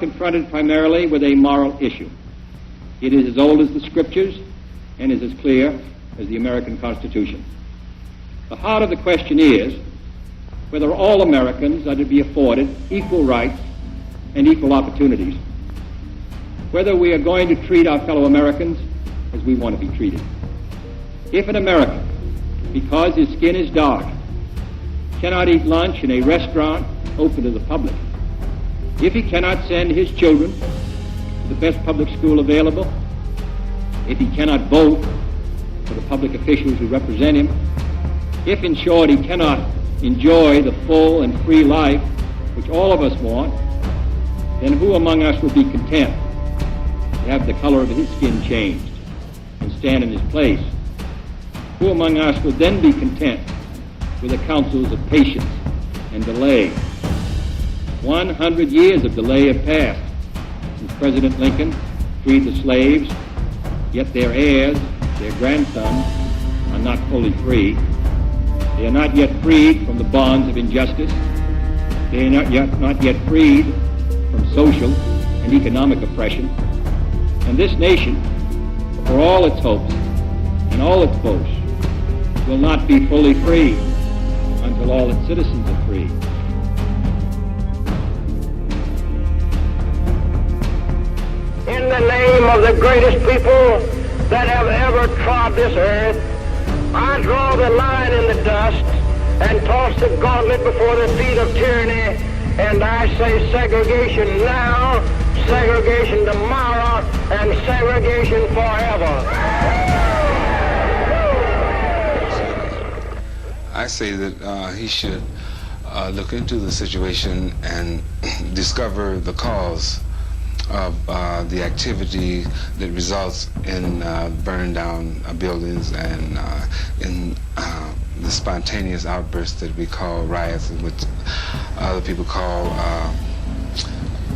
confronted primarily with a moral issue. It is as old as the Scriptures and is as clear as the American Constitution. The heart of the question is whether all Americans are to be afforded equal rights and equal opportunities, whether we are going to treat our fellow Americans as we want to be treated. If an American, because his skin is dark, cannot eat lunch in a restaurant open to the public, if he cannot send his children to the best public school available, if he cannot vote for the public officials who represent him, if, in short, he cannot enjoy the full and free life which all of us want, then who among us would be content to have the color of his skin changed and stand in his place? Who among us would then be content with the counsels of patience and delay? 100 years of delay have passed since President Lincoln freed the slaves, yet their heirs, their grandsons, are not fully free. They are not yet freed from the bonds of injustice. They are not yet freed from social and economic oppression. And this nation, for all its hopes and all its boasts, will not be fully free until all its citizens are free. In the name of the greatest people that have ever trod this earth, I draw the line in the dust and toss the gauntlet before the feet of tyranny, and I say segregation now, segregation tomorrow, and segregation forever. I say that he should look into the situation and discover the cause of the activity that results in burning down buildings and in the spontaneous outbursts that we call riots, and which other people call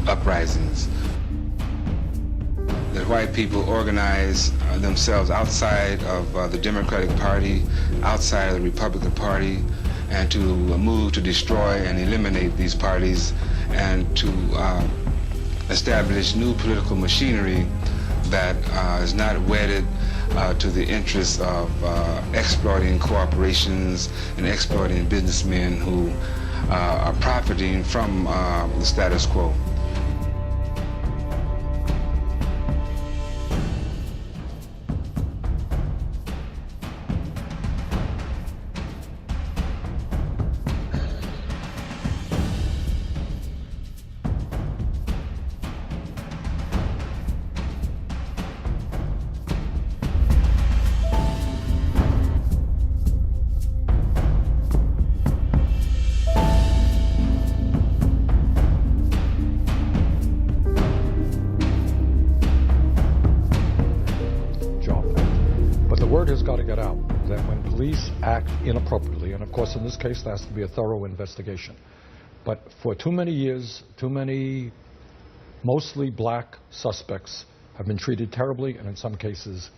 uprisings. That white people organize themselves outside of the Democratic Party, outside of the Republican Party, and to move to destroy and eliminate these parties, and to establish new political machinery that is not wedded to the interests of exploiting corporations and exploiting businessmen who are profiting from the status quo. Has got to get out that when police act inappropriately, and of course in this case there has to be a thorough investigation, but for too many years, too many mostly black suspects have been treated terribly and in some cases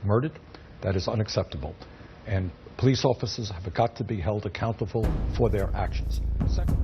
murdered. That is unacceptable, and police officers have got to be held accountable for their actions. Second,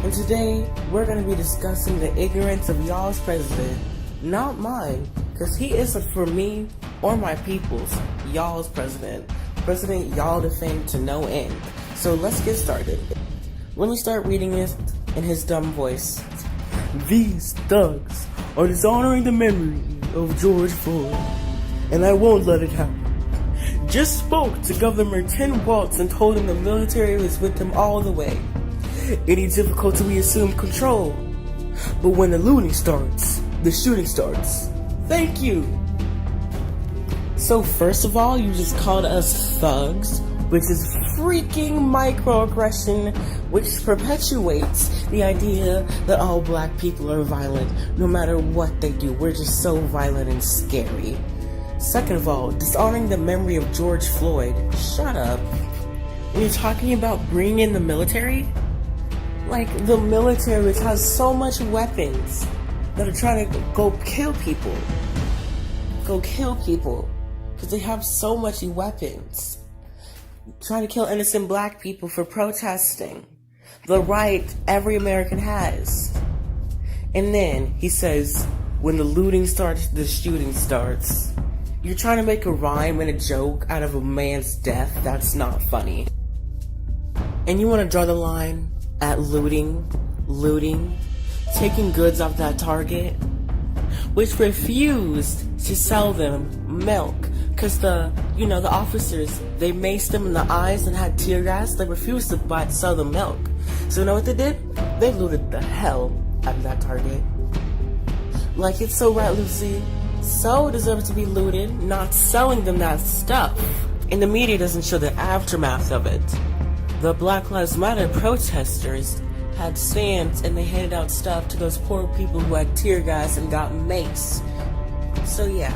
and today, we're going to be discussing the ignorance of y'all's president. Not mine, because he isn't for me or my people's. Y'all's president. President y'all defend to no end. So let's get started. Let me start reading it in his dumb voice. These thugs are dishonoring the memory of George Floyd, and I won't let it happen. Just spoke to Governor Tim Walz and told him the military was with him all the way. Any difficulty, we assume control. But when the looting starts, the shooting starts. Thank you. So first of all, you just called us thugs, which is freaking microaggression, which perpetuates the idea that all black people are violent, no matter what they do. We're just so violent and scary. Second of all, dishonoring the memory of George Floyd. Shut up. And you're talking about bringing in the military? Like, the military, which has so much weapons, that are trying to go kill people. Because they have so much weapons. Trying to kill innocent black people for protesting. The right every American has. And then he says, when the looting starts, the shooting starts. You're trying to make a rhyme and a joke out of a man's death? That's not funny. And you want to draw the line at looting, taking goods off that Target, which refused to sell them milk. Because the officers, they maced them in the eyes and had tear gas. They refused to sell them milk. So you know what they did? They looted the hell out of that Target. Like, it's so right, Lucy. So deserves to be looted, not selling them that stuff. And the media doesn't show the aftermath of it. The Black Lives Matter protesters had stands and they handed out stuff to those poor people who had tear gas and got maced. So yeah,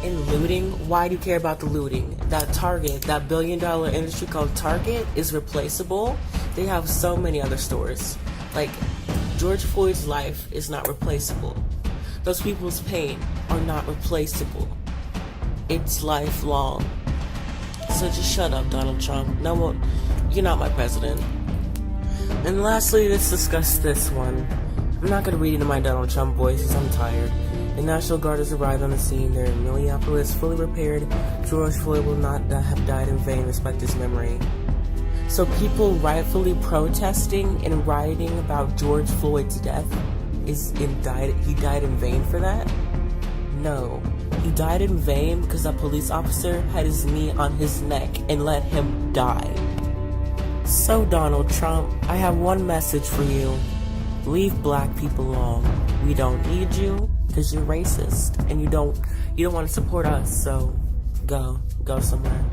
in looting, why do you care about the looting? That Target, that billion-dollar industry called Target is replaceable. They have so many other stores. Like, George Floyd's life is not replaceable. Those people's pain are not replaceable. It's lifelong. So just shut up, Donald Trump. No more. You're not my president. And lastly, let's discuss this one. I'm not going to read into my Donald Trump voice because I'm tired. The National Guard has arrived on the scene. They're in Minneapolis, fully repaired. George Floyd will not have died in vain. Respect his memory. So people rightfully protesting and rioting about George Floyd's death he died in vain for that? No. He died in vain because a police officer had his knee on his neck and let him die. So Donald Trump, I have one message for you. Leave black people alone. We don't need you because you're racist and you don't want to support us, so go somewhere.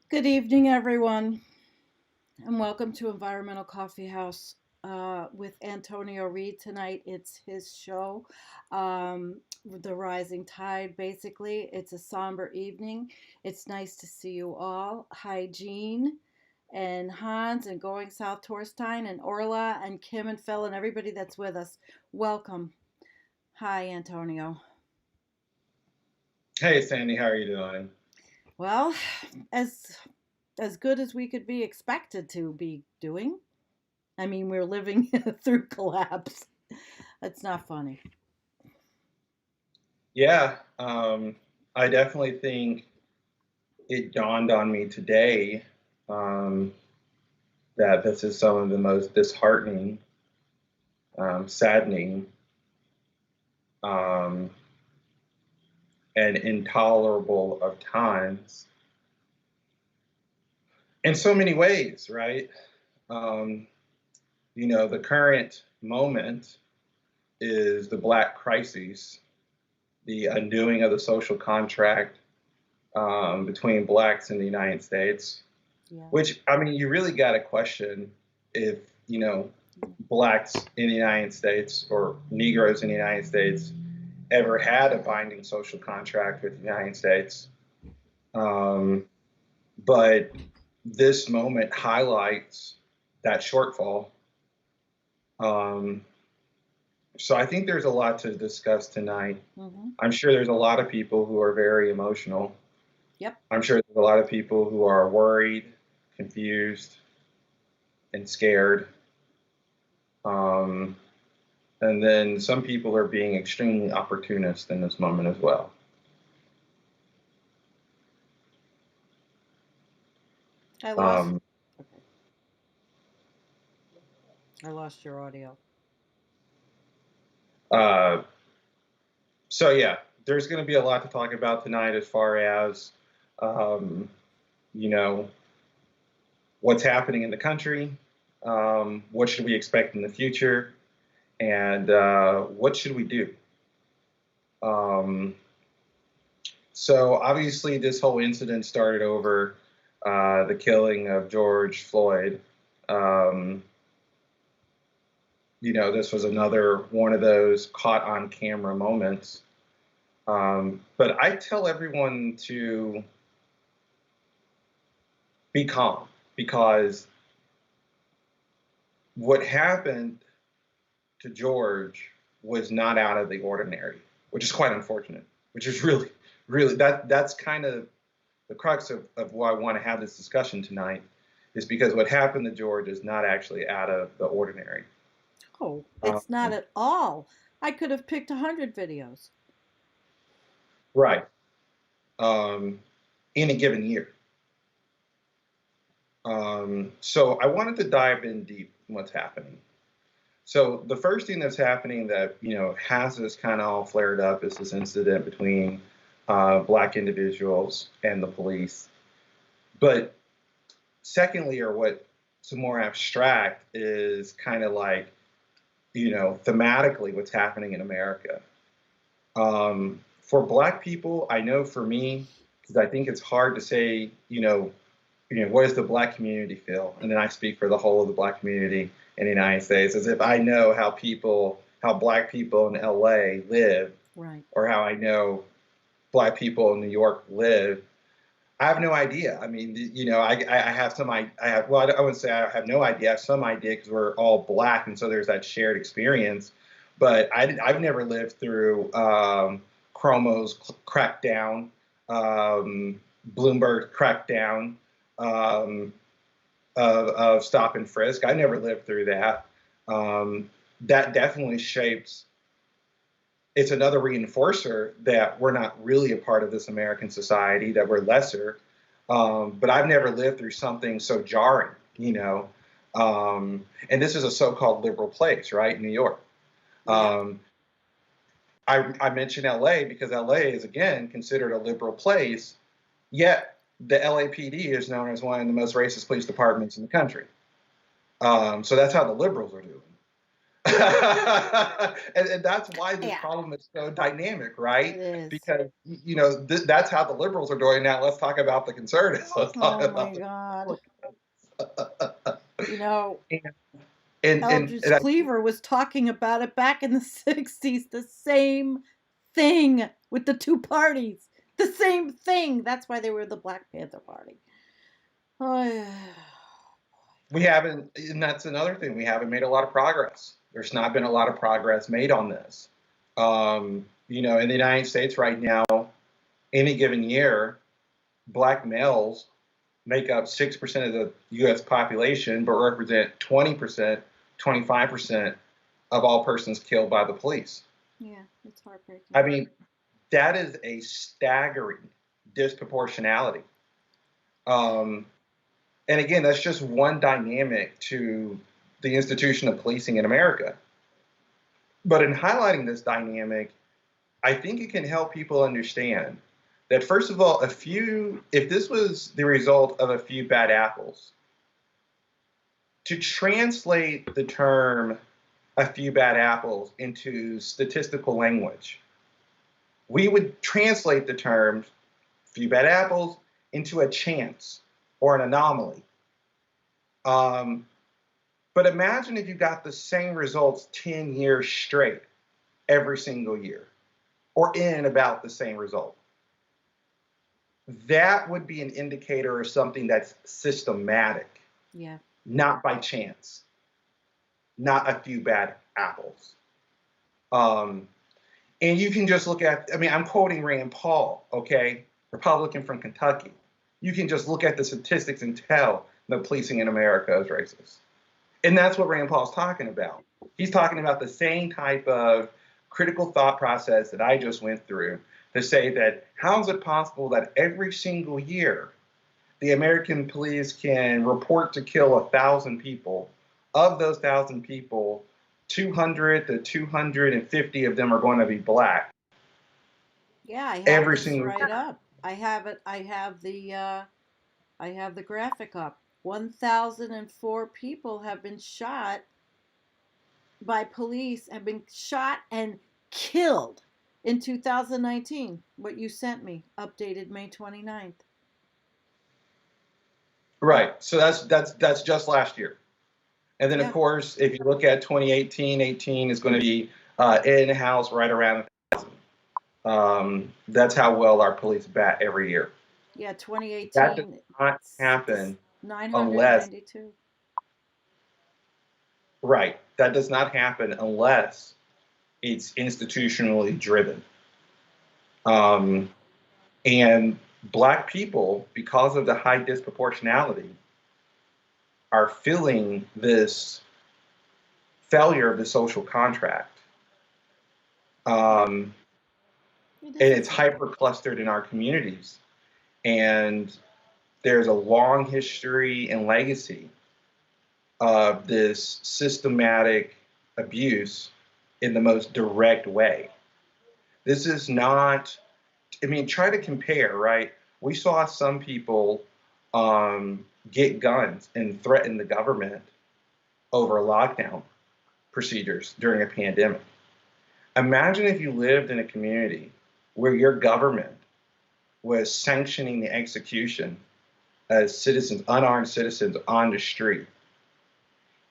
Good evening, everyone, and welcome to Environmental Coffee House with Antonio Reed tonight. It's his show, The Rising Tide, basically. It's a somber evening. It's nice to see you all. Hi, Jean and Hans and Going South Torstein and Orla and Kim and Phil and everybody that's with us. Welcome. Hi, Antonio. Hey, Sandy, how are you doing? Well, as good as we could be expected to be doing. I mean, we're living through collapse. That's not funny. Yeah, I definitely think it dawned on me today that this is some of the most disheartening, saddening, and intolerable of times in so many ways, right? The current moment is the Black crisis, the undoing of the social contract between Blacks in the United States, which, I mean, you really got to question if, Blacks in the United States or Negroes in the United States ever had a binding social contract with the United States. But this moment highlights that shortfall. So I think there's a lot to discuss tonight. Mm-hmm. I'm sure there's a lot of people who are very emotional. Yep. I'm sure there's a lot of people who are worried, confused, and scared. Um, and then some people are being extremely opportunist in this moment as well. I lost. Um, Okay. I lost your audio. uh, so yeah, there's going to be a lot to talk about tonight as far as, um, you know, what's happening in the country, what should we expect in the future, and what should we do? Um, so obviously, this whole incident started over the killing of George Floyd. Um, this was another one of those caught on camera moments. But I tell everyone to be calm because what happened to George was not out of the ordinary, which is quite unfortunate, which is really, really, that's kind of the crux of why I want to have this discussion tonight, is because what happened to George is not actually out of the ordinary. Oh, it's not at all. I could have picked 100 videos. Right. In a given year. So I wanted to dive in deep in what's happening. So the first thing that's happening that, has this kind of all flared up is this incident between Black individuals and the police. But secondly, or what's more abstract, is kind of like, thematically what's happening in America. For Black people, I know for me, because I think it's hard to say, what does the Black community feel? And then I speak for the whole of the Black community in the United States, as if I know how Black people in LA live, right, or how I know Black people in New York live. I have no idea. I mean, I have some, I wouldn't say I have no idea. I have some idea because we're all Black, and so there's that shared experience. But I've never lived through Cuomo's crackdown, Bloomberg crackdown, of stop and frisk. I never lived through that. That definitely shapes. It's another reinforcer that we're not really a part of this American society, that we're lesser. But I've never lived through something so jarring, and this is a so-called liberal place, right? New York. I mention LA because LA is, again, considered a liberal place, yet the LAPD is known as one of the most racist police departments in the country. So that's how the liberals are doing. and that's why this problem is so dynamic, right? It is. Because, that's how the liberals are doing. Now let's talk about the conservatives. Let's talk about God. Eldridge Cleaver was talking about it back in the 60s, the same thing with the two parties. The same thing. That's why they were the Black Panther Party. Oh, yeah. We haven't, and that's another thing, we haven't made a lot of progress. There's not been a lot of progress made on this. In the United States right now, any given year, Black males make up 6% of the U.S. population, but represent 20%, 25% of all persons killed by the police. Yeah, it's heartbreaking. I mean, that is a staggering disproportionality. And again, that's just one dynamic to the institution of policing in America. But in highlighting this dynamic, I think it can help people understand that, first of all, if this was the result of a few bad apples, to translate the term a few bad apples into statistical language, we would translate the term few bad apples into a chance or an anomaly. But imagine if you got the same results 10 years straight, every single year, or in about the same result. That would be an indicator of something that's systematic, not by chance, not a few bad apples. And you can just look at, I'm quoting Rand Paul, okay? Republican from Kentucky. You can just look at the statistics and tell the policing in America is racist. And that's what Rand Paul's talking about. He's talking about the same type of critical thought process that I just went through to say that how is it possible that every single year the American police can report to kill 1,000 people. Of those 1,000 people, 200 to 250 of them are going to be black. Yeah, I have Every this single right year. up. I have it. I have the graphic up. 1,004 people have been shot by police, have been shot and killed in 2019. What you sent me, updated May 29th. Right. So that's just last year. And then, of Yeah. course, if you look at 2018, 18 is going to be in-house right around 1,000. That's how well our police bat every year. Yeah, That does 2018, not happen unless, 992. right, that does not happen unless it's institutionally driven. And black people, because of the high disproportionality, are feeling this failure of the social contract. And it's hyper clustered in our communities. And there's a long history and legacy of this systematic abuse in the most direct way. This is not, I mean, try to compare, right? We saw some people get guns and threaten the government over lockdown procedures during a pandemic. Imagine if you lived in a community where your government was sanctioning the execution of citizens, unarmed citizens on the street.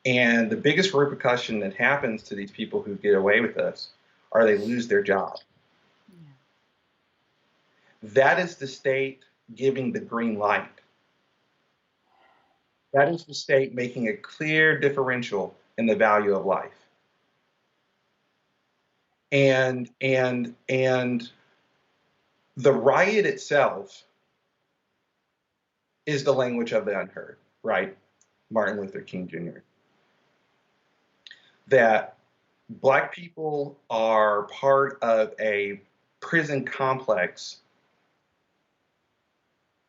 And the biggest repercussion that happens to these people who get away with this are they lose their job. Yeah. That is the state giving the green light. That is the state making a clear differential in the value of life. And the riot itself is the language of the unheard, right? Martin Luther King Jr. That black people are part of a prison complex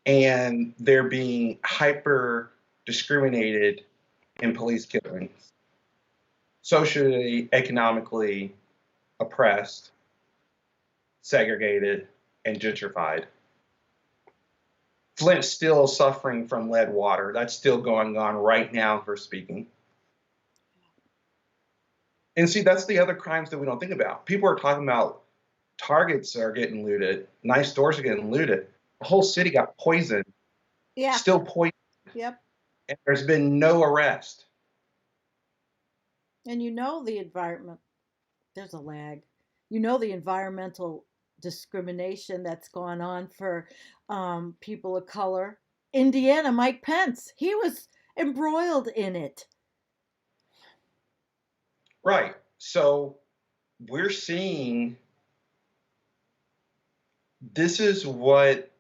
and they're being hyper discriminated in police killings, socially, economically oppressed, segregated, and gentrified. Flint's still suffering from lead water. That's still going on right now, for speaking. And see, that's the other crimes that we don't think about. People are talking about Targets are getting looted, nice stores are getting looted. The whole city got poisoned, Yeah. still poisoned, Yep. and there's been no arrest. And you know the environment. There's a lag. You know the environmental discrimination that's gone on for people of color. Indiana, Mike Pence, he was embroiled in it. Right. So we're seeing this is what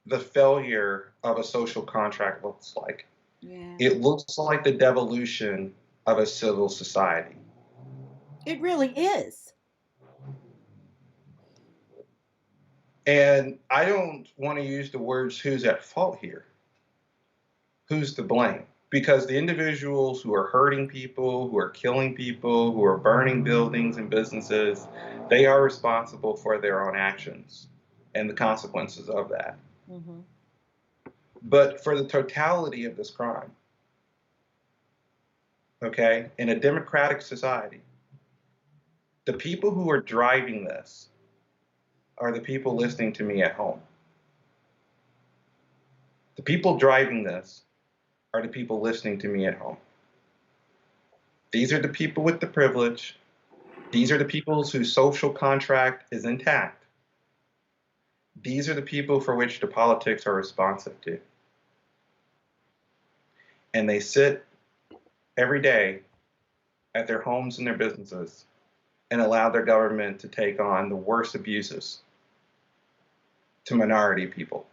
the failure of a social contract looks like. Yeah. It looks like the devolution of a civil society. It really is. And I don't want to use the words who's at fault here. Who's to blame? Because the individuals who are hurting people, who are killing people, who are burning buildings and businesses, they are responsible for their own actions and the consequences of that. Mm-hmm. But for the totality of this crime, okay, in a democratic society, the people who are driving this are the people listening to me at home. The people driving this are the people listening to me at home. These are the people with the privilege. These are the people whose social contract is intact. These are the people for which the politics are responsive to. And they sit every day at their homes and their businesses and allow their government to take on the worst abuses to minority people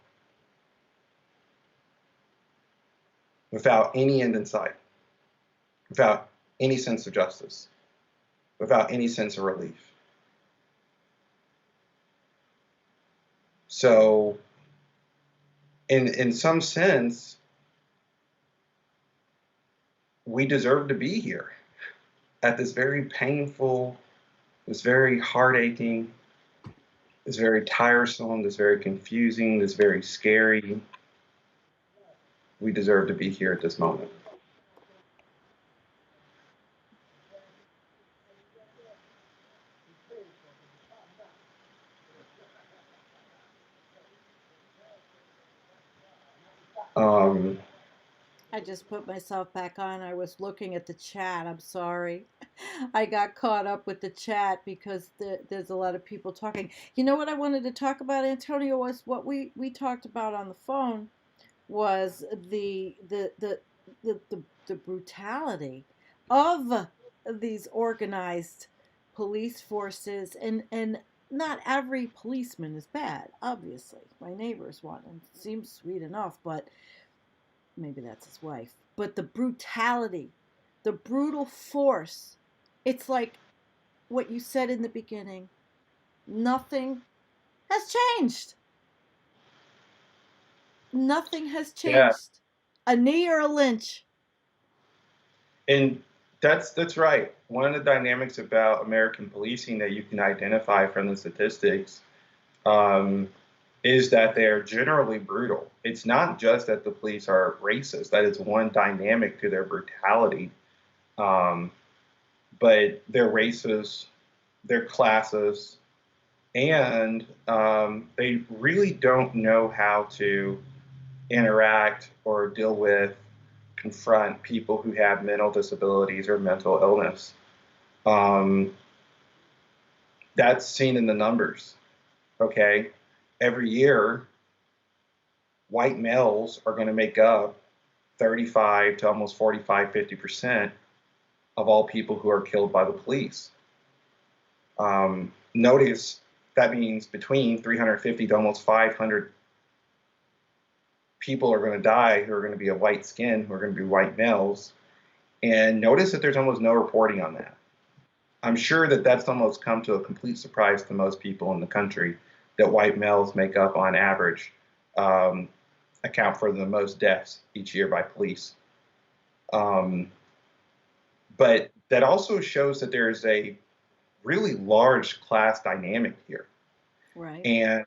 without any end in sight, without any sense of justice, without any sense of relief. So, in some sense, we deserve to be here at this very painful, this very heart-aching, this very tiresome, this very confusing, this very scary. We deserve to be here at this moment. Um, I just put myself back on. I was looking at the chat. I'm sorry. I got caught up with the chat because there's a lot of people talking. You know what I wanted to talk about, Antonio, was what we talked about on the phone was the brutality of these organized police forces, and not every policeman is bad, obviously. My neighbor's one and seems sweet enough, but maybe that's his wife. But the brutality, the brutal force, it's like what you said in the beginning. Nothing has changed. Nothing has yeah, changed. A knee or a lynch. and that's right. One of the dynamics about American policing that you can identify from the statistics um, is that they're generally brutal. It's not just that the police are racist. That is one dynamic to their brutality. Um, but they're racist, they're classist, and they really don't know how to interact or deal with, confront people who have mental disabilities or mental illness. Um, that's seen in the numbers. Okay, every year, white males are going to make up 35 to almost 45, 50% of all people who are killed by the police. Notice that means between 350 to almost 500 people are going to die who are going to be of white skin, who are going to be white males. And notice that there's almost no reporting on that. I'm sure that that's almost come to a complete surprise to most people in the country that white males make up on average, account for the most deaths each year by police. Um, but that also shows that there is a really large class dynamic here. Right. And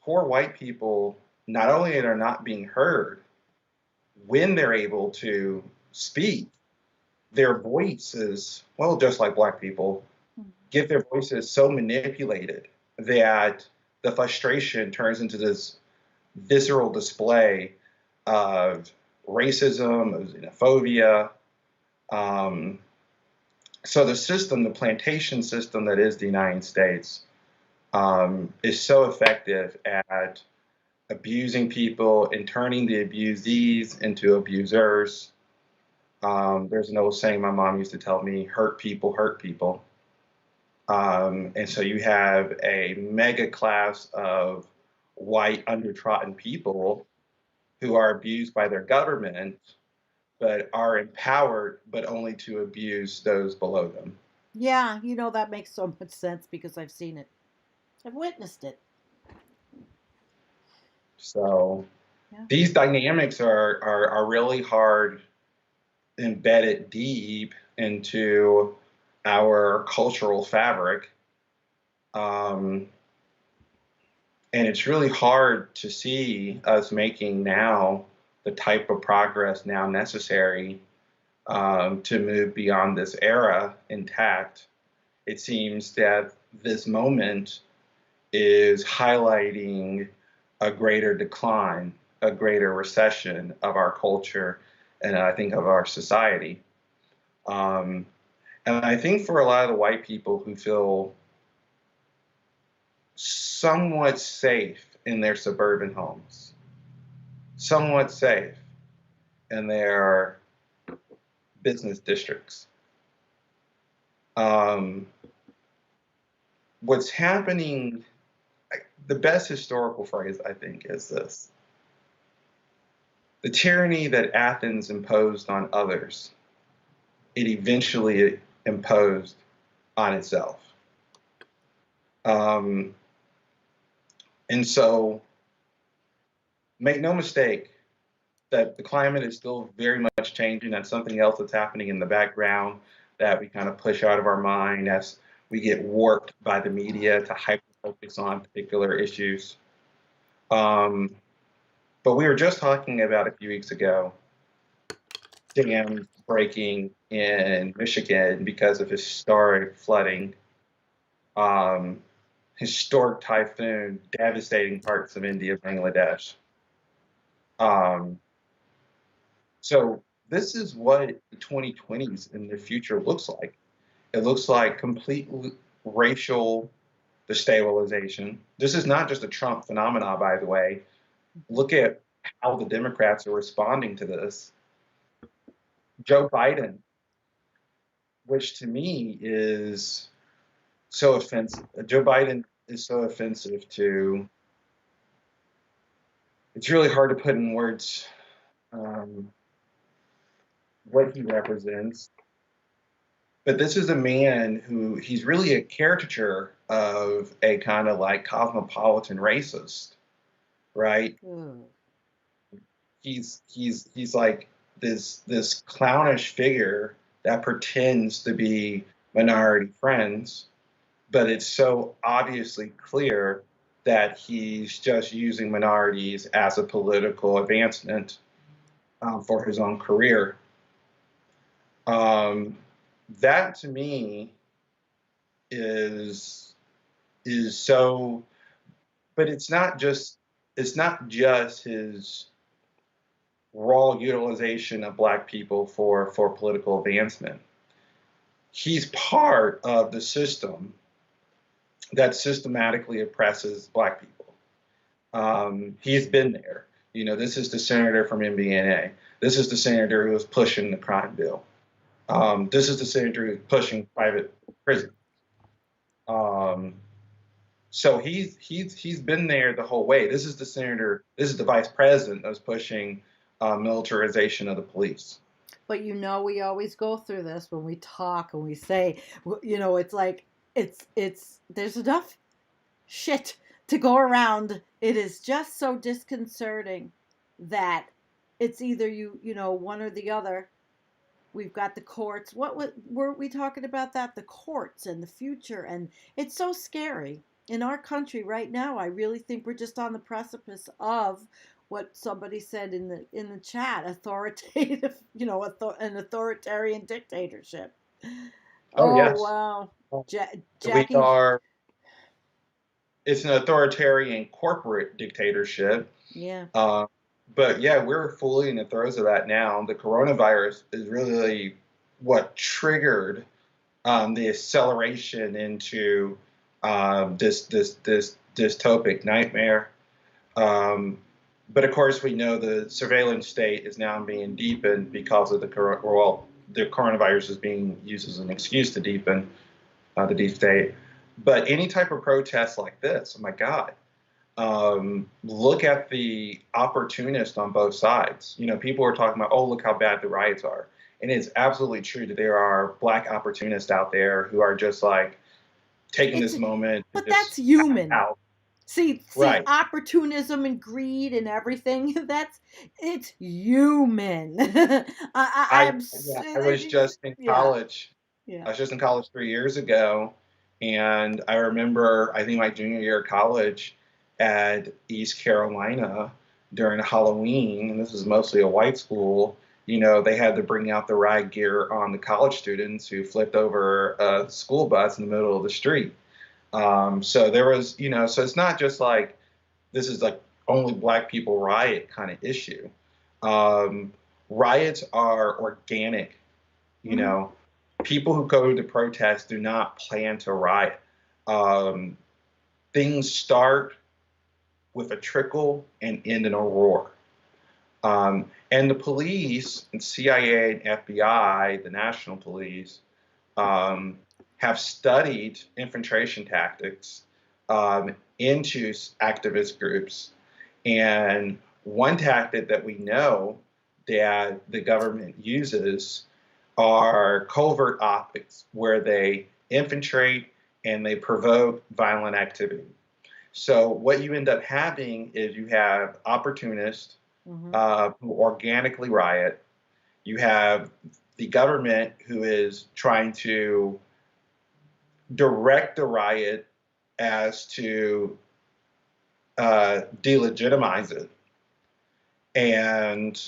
poor white people, not only are not being heard, when they're able to speak, their voices, well, just like black people, get their voices so manipulated that the frustration turns into this visceral display of racism, of xenophobia. So the system, the plantation system that is the United States, is so effective at abusing people and turning the abusees into abusers. There's an old saying my mom used to tell me, hurt people hurt people. And so you have a mega class of white undertrodden people who are abused by their government, but are empowered, but only to abuse those below them. Yeah, that makes so much sense because I've seen it. I've witnessed it. So Yeah. these dynamics are really hard, embedded deep into our cultural fabric. And it's really hard to see us making now the type of progress now necessary to move beyond this era intact. It seems that this moment is highlighting a greater decline, a greater recession of our culture, and I think of our society. And I think for a lot of the white people who feel somewhat safe in their suburban homes, somewhat safe in their business districts, what's happening the best historical phrase, I think, is this: the tyranny that Athens imposed on others, it eventually imposed on itself. And so, make no mistake that the climate is still very much changing. That's something else that's happening in the background that we kind of push out of our mind as we get warped by the media to hyper focus on particular issues. But we were just talking about a few weeks ago dams breaking in Michigan because of historic flooding, historic typhoon devastating parts of India, Bangladesh. So this is what the 2020s in the future looks like. It looks like complete racial destabilization. This is not just a Trump phenomenon, by the way. Look at how the Democrats are responding to this. Joe Biden, which to me is so offensive. Joe Biden is so offensive to, it's really hard to put in words what he represents. But this is a man who, he's really a caricature of a kind of like cosmopolitan racist, right? He's like this clownish figure that pretends to be minority friends, but it's so obviously clear that he's just using minorities as a political advancement for his own career. That to me is so, but it's not just his raw utilization of Black people for political advancement. He's part of the system that systematically oppresses Black people. He's been there. You know, this is the senator from Indiana. This is the senator who was pushing the crime bill. This is the senator who's pushing private prison. So he's been there the whole way. This is the senator. This is the vice president that's pushing militarization of the police. But you know, we always go through this when we talk and we say, you know, it's like it's there's enough shit to go around. It is just so disconcerting that it's either you know, one or the other. We've got the courts. What were we talking about that? The courts and the future. And it's so scary. In our country right now, I really think we're just on the precipice of what somebody said in the chat, authoritative, you know, an authoritarian dictatorship. Oh yes. Wow. Jackie. It's an authoritarian corporate dictatorship. Yeah. But yeah, we're fully in the throes of that now. The coronavirus is really what triggered the acceleration into this dystopic nightmare. But of course, we know the surveillance state is now being deepened because of the coronavirus is being used as an excuse to deepen the deep state. But any type of protest like this, oh my God. Look at the opportunists on both sides. You know, people are talking about, oh, look how bad the riots are. And it's absolutely true that there are Black opportunists out there who are just like taking this moment. But that's human. See, right. Opportunism and greed and everything, it's human. I was just in college. Yeah. I was just in college 3 years ago. And I remember, I think my junior year of college, at East Carolina during Halloween, and this is mostly a white school, you know, they had to bring out the riot gear on the college students who flipped over a school bus in the middle of the street. So there was, you know, so it's not just like this is like only Black people riot kind of issue. Riots are organic, you know. People who go to protest do not plan to riot. Things start with a trickle and end in a roar. And the police and CIA and FBI, the national police, have studied infiltration tactics into activist groups. And one tactic that we know that the government uses are covert optics, where they infiltrate and they provoke violent activity. So what you end up having is you have opportunists who organically riot. You have the government who is trying to direct the riot as to delegitimize it, and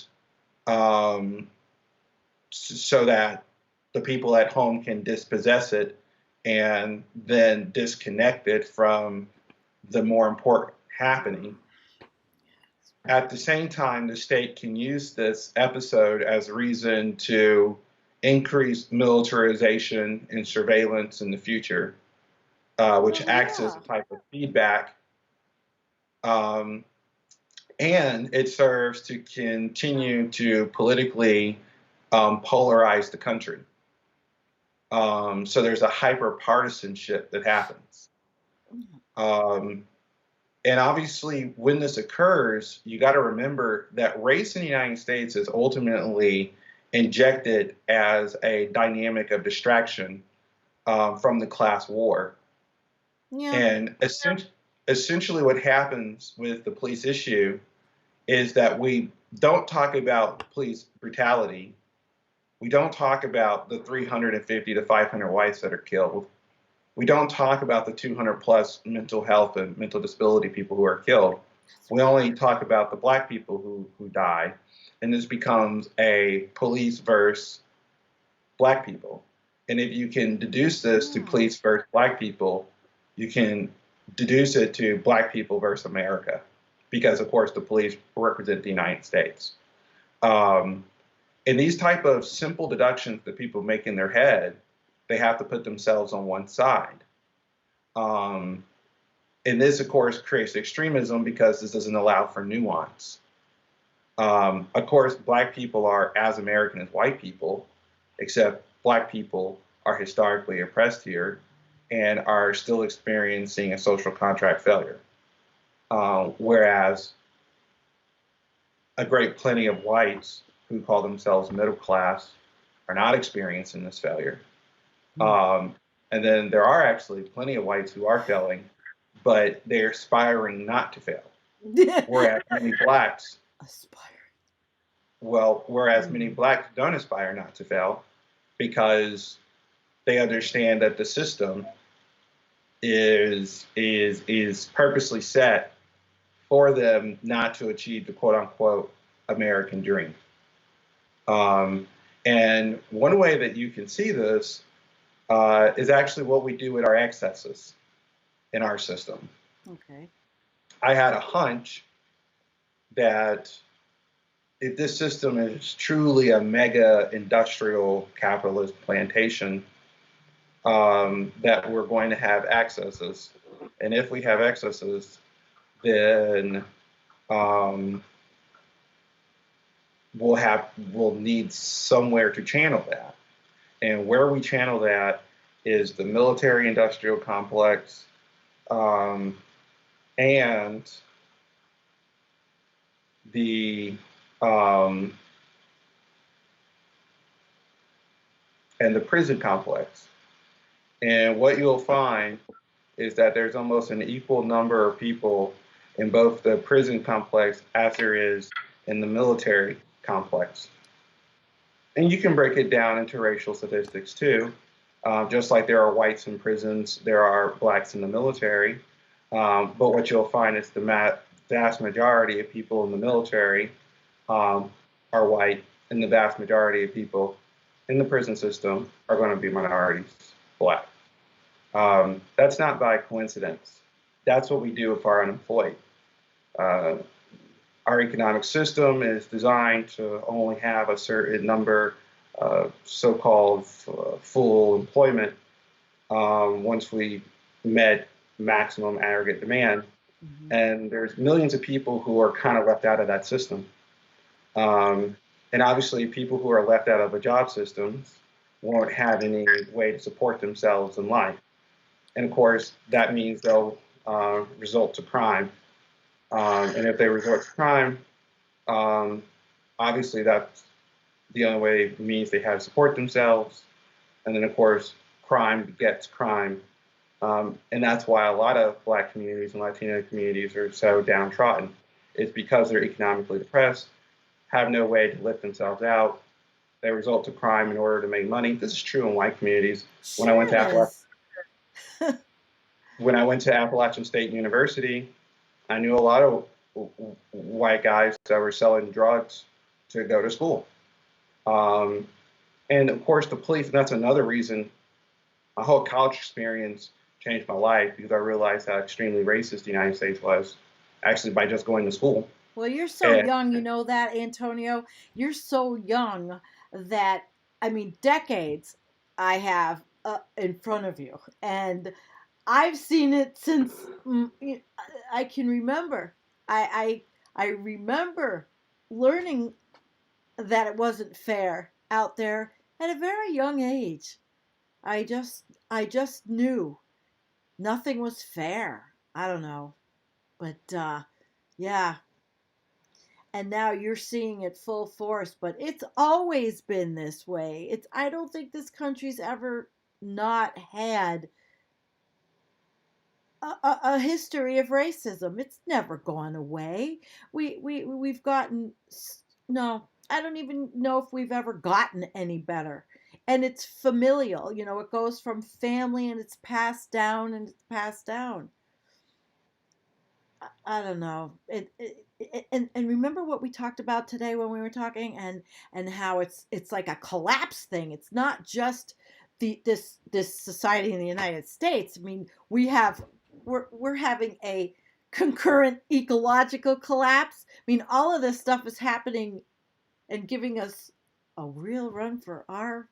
so that the people at home can dispossess it and then disconnect it from the more important happening. At the same time, the state can use this episode as a reason to increase militarization and surveillance in the future, which acts as a type of feedback. And it serves to continue to politically polarize the country. So there's a hyper-partisanship that happens. And obviously, when this occurs, you got to remember that race in the United States is ultimately injected as a dynamic of distraction from the class war. Yeah. And essentially what happens with the police issue is that we don't talk about police brutality. We don't talk about the 350 to 500 whites that are killed. We don't talk about the 200 plus mental health and mental disability people who are killed. We only talk about the black people who die. And this becomes a police versus black people. And if you can deduce this to police versus black people, you can deduce it to black people versus America. Because, of course, the police represent the United States. And these type of simple deductions that people make in their head, they have to put themselves on one side. And this, of course, creates extremism because this doesn't allow for nuance. Of course, black people are as American as white people, except black people are historically oppressed here and are still experiencing a social contract failure. Whereas a great plenty of whites who call themselves middle class are not experiencing this failure. And then there are actually plenty of whites who are failing, but they're aspiring not to fail. Whereas many blacks many blacks don't aspire not to fail because they understand that the system is purposely set for them not to achieve the quote unquote American dream. And one way that you can see this is actually what we do with our excesses in our system. Okay. I had a hunch that if this system is truly a mega industrial capitalist plantation, that we're going to have excesses. And if we have excesses, then we'll need somewhere to channel that. And where we channel that is the military industrial complex, and the prison complex. And what you'll find is that there's almost an equal number of people in both the prison complex as there is in the military complex. And you can break it down into racial statistics too. Just like there are whites in prisons, there are blacks in the military. But what you'll find is the vast majority of people in the military are white, and the vast majority of people in the prison system are going to be minorities, black. That's not by coincidence. That's what we do if we're unemployed. Our economic system is designed to only have a certain number of so-called full employment once we met maximum aggregate demand. Mm-hmm. And there's millions of people who are kind of left out of that system. And obviously people who are left out of a job system won't have any way to support themselves in life. And of course, that means they'll result to crime. And if they resort to crime, obviously that's the only way it means they have to support themselves. And then, of course, crime begets crime. And that's why a lot of Black communities and Latino communities are so downtrodden. It's because they're economically depressed, have no way to lift themselves out. They resort to crime in order to make money. This is true in white communities. When I went to Appalachian State University, I knew a lot of white guys that were selling drugs to go to school. And of course, the police, and that's another reason my whole college experience changed my life, because I realized how extremely racist the United States was, actually, by just going to school. Well, you're so young, you know that, Antonio. You're so young that, I mean, decades I have in front of you. And I've seen it since I can remember. I remember learning that it wasn't fair out there at a very young age. I just knew nothing was fair. I don't know. But yeah. And now you're seeing it full force, but it's always been this way. I don't think this country's ever not had a history of racism. It's never gone away. We've gotten, no, I don't even know if we've ever gotten any better. And it's familial, it goes from family and it's passed down and it's passed down. I don't know. And remember what we talked about today when we were talking, and how it's like a collapse thing. It's not just this society in the United States. I mean, we're having a concurrent ecological collapse. I mean, all of this stuff is happening and giving us a real run for our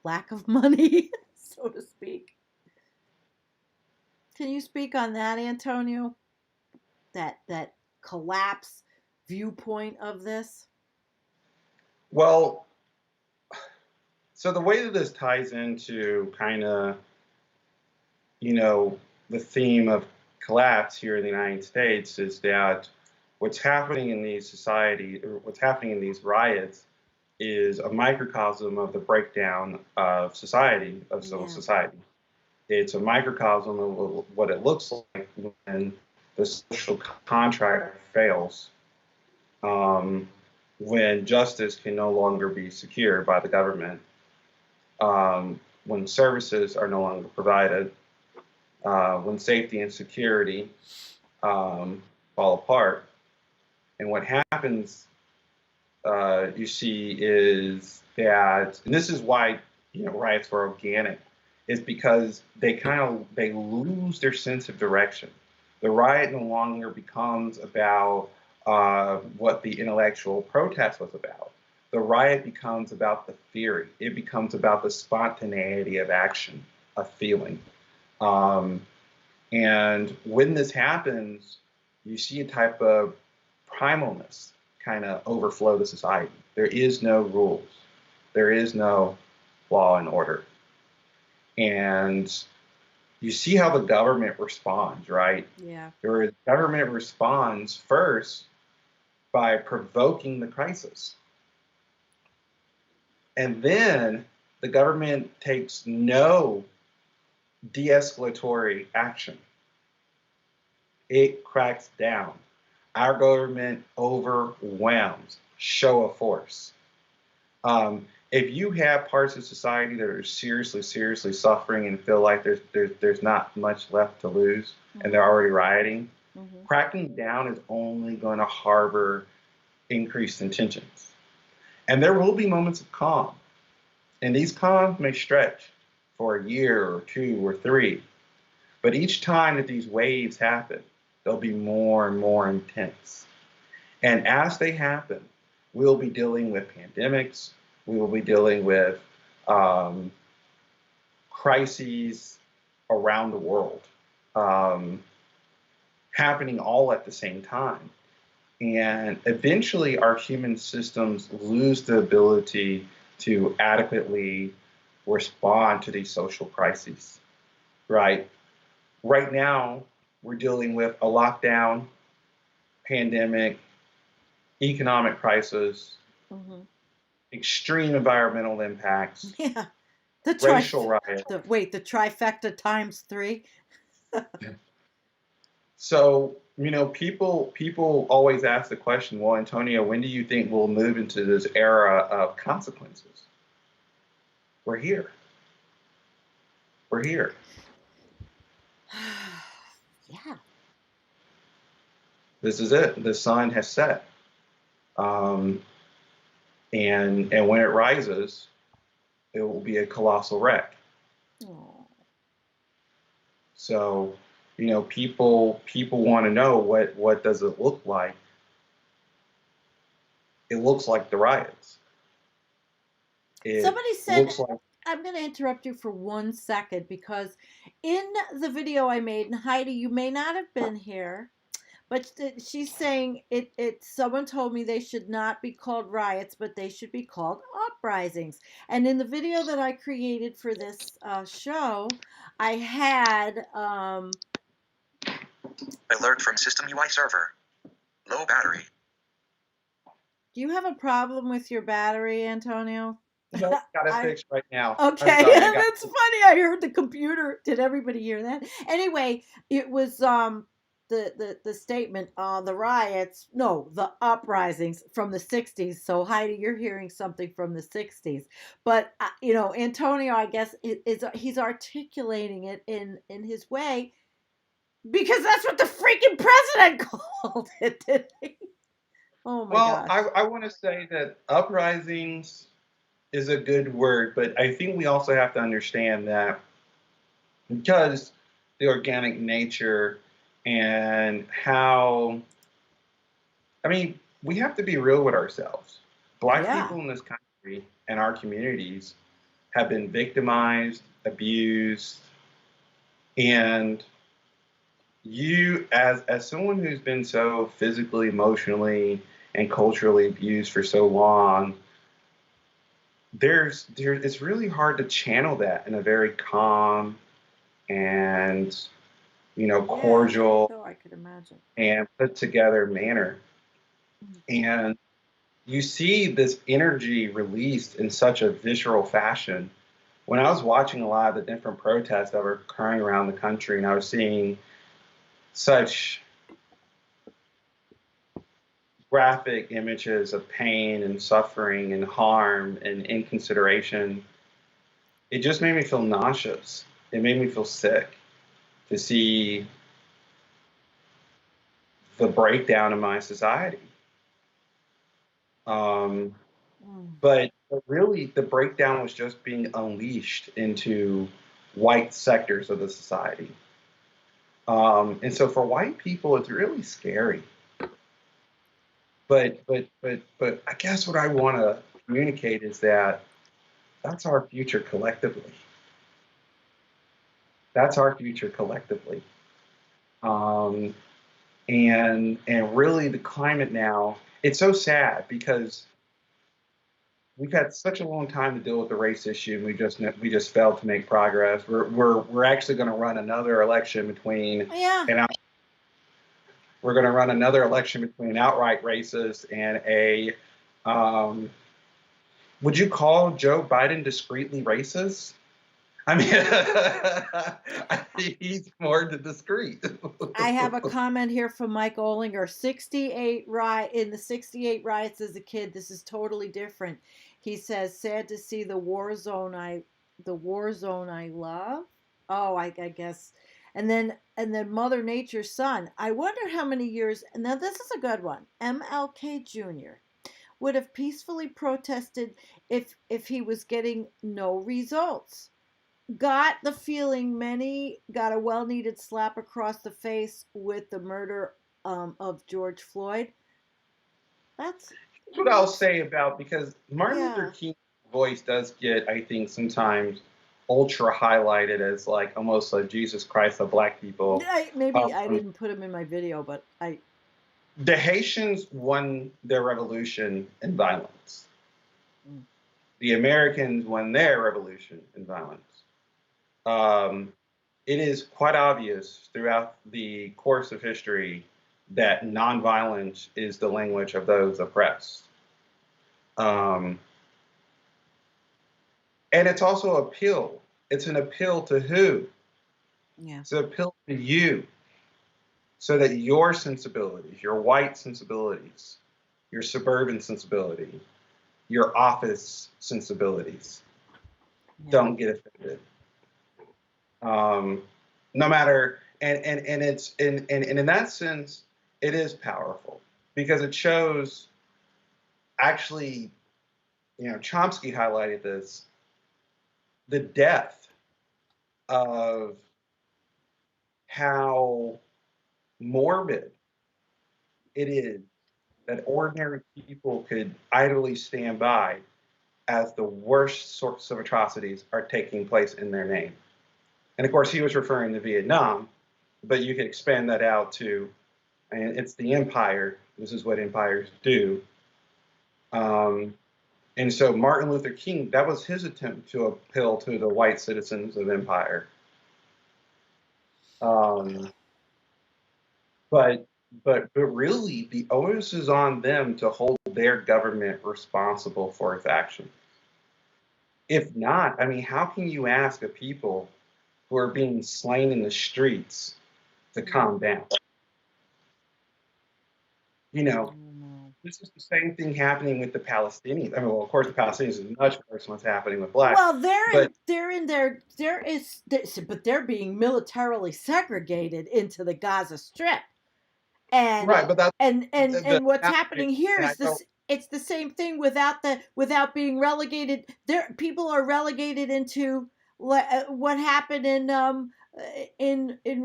lack of money, so to speak. Can you speak on that, Antonio? That collapse viewpoint of this? Well, so the way that this ties into kind of, the theme of collapse here in the United States is that what's happening in these society, or what's happening in these riots, is a microcosm of the breakdown of society, of civil society. It's a microcosm of what it looks like when the social contract fails, when justice can no longer be secured by the government, when services are no longer provided, when safety and security fall apart. And what happens, you see, is that, and this is why riots were organic, is because they lose their sense of direction. The riot no longer becomes about what the intellectual protest was about. The riot becomes about the theory. It becomes about the spontaneity of action, of feeling. And when this happens, you see a type of primalness kind of overflow the society. There is no rules. There is no law and order. And you see how the government responds, right? Yeah. The government responds first by provoking the crisis. And then the government takes no de-escalatory action. It cracks down. Our government overwhelms, show of force. If you have parts of society that are seriously suffering and feel like there's not much left to lose, and they're already rioting, cracking down is only going to harbor increased tensions. And there will be moments of calm. And these calms may stretch for a year or 2 or 3. But each time that these waves happen, they'll be more and more intense. And as they happen, we'll be dealing with pandemics. We will be dealing with crises around the world, happening all at the same time. And eventually our human systems lose the ability to adequately respond to these social crises, right? Right now, we're dealing with a lockdown, pandemic, economic crisis, extreme environmental impacts, Yeah. racial riots. The trifecta times 3. So, people always ask the question, well, Antonio, when do you think we'll move into this era of consequences? We're here. We're here. Yeah. This is it. The sun has set. And when it rises, it will be a colossal wreck. Oh. So, people want to know what does it look like. It looks like the riots. Somebody said, looks like, I'm going to interrupt you for 1 second, because in the video I made, and Heidi, you may not have been here, but she's saying someone told me they should not be called riots, but they should be called uprisings. And in the video that I created for this show, I had alert from system UI server. Low battery. Do you have a problem with your battery, Antonio? no, got it fixed right now. Okay, that's funny. I heard the computer. Did everybody hear that? Anyway, it was the statement on the riots. No, the uprisings from the 60s. So Heidi, you're hearing something from the 60s. But Antonio, I guess he's articulating it in his way, because that's what the freaking president called it, didn't he? Oh my gosh. Well, I want to say that uprisings is a good word, but I think we also have to understand that because the organic nature and we have to be real with ourselves. Black people in this country and our communities have been victimized, abused, and you, as someone who's been so physically, emotionally, and culturally abused for so long, it's really hard to channel that in a very calm and cordial I could imagine. and put together manner. And you see this energy released in such a visceral fashion. When I was watching a lot of the different protests that were occurring around the country, and I was seeing such graphic images of pain and suffering and harm and inconsideration, it just made me feel nauseous. It made me feel sick to see the breakdown in my society. But really, the breakdown was just being unleashed into white sectors of the society. And so for white people, it's really scary. But I guess what I want to communicate is that that's our future collectively. That's our future collectively. And really the climate now, it's so sad because we've had such a long time to deal with the race issue, and we just failed to make progress. We're actually going to run another election between we're going to run another election between an outright racist and a would you call Joe Biden discreetly racist? I mean, I think he's more than discreet. I have a comment here from Mike Olinger. In the 68 riots as a kid, this is totally different. He says, sad to see the war zone I love. Oh, I guess. And then Mother Nature's son. I wonder how many years, now this is a good one. MLK Jr. would have peacefully protested if he was getting no results. Got the feeling many got a well-needed slap across the face with the murder of George Floyd. That's what I'll say about, because Martin Luther King's voice does get, I think, sometimes ultra highlighted as like almost like Jesus Christ of Black people. I didn't put him in my video, but the Haitians won their revolution in violence. The Americans won their revolution in violence. it is quite obvious throughout the course of history that nonviolence is the language of those oppressed. And it's also appeal. It's an appeal to who? Yeah. It's an appeal to you, so that your sensibilities, your white sensibilities, your suburban sensibility, your office sensibilities, don't get offended. No matter, and it's and in that sense, it is powerful because it shows. Actually, Chomsky highlighted this: the depth of how morbid it is that ordinary people could idly stand by as the worst sorts of atrocities are taking place in their name. And of course, he was referring to Vietnam, but you could expand that out to, and it's the empire. This is what empires do. And so Martin Luther King, that was his attempt to appeal to the white citizens of empire. But really, the onus is on them to hold their government responsible for its actions. If not, I mean, how can you ask a people who are being slain in the streets to calm down? This is the same thing happening with the Palestinians. I mean, well, of course, the Palestinians is much worse than what's happening with blacks. Well, but they're being militarily segregated into the Gaza Strip. And right, but that's and what's happening here is this. It's the same thing without being relegated. There, people are relegated into what happened in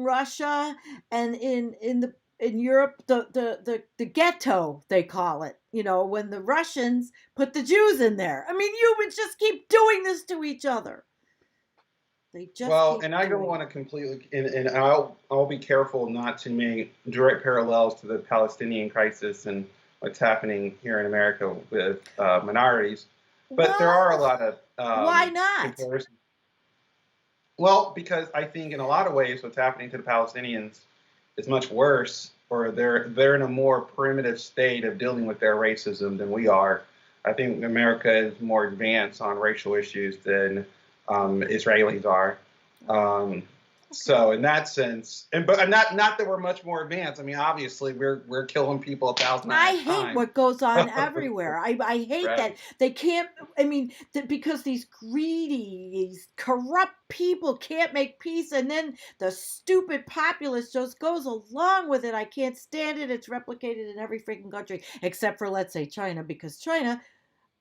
Russia and in Europe, the ghetto, they call it. When the Russians put the Jews in there. I mean, humans just keep doing this to each other. They just I don't want to completely, and I'll be careful not to make direct parallels to the Palestinian crisis and what's happening here in America with minorities, but there are a lot of why not comparisons. Well, because I think in a lot of ways what's happening to the Palestinians is much worse, or they're in a more primitive state of dealing with their racism than we are. I think America is more advanced on racial issues than Israelis are. So in that sense, but not that we're much more advanced. I mean, obviously we're killing people 1,000 times. I hate what goes on everywhere. I hate right. that they can't. I mean, because these greedy, these corrupt people can't make peace, and then the stupid populace just goes along with it. I can't stand it. It's replicated in every freaking country except for, let's say, China, because China.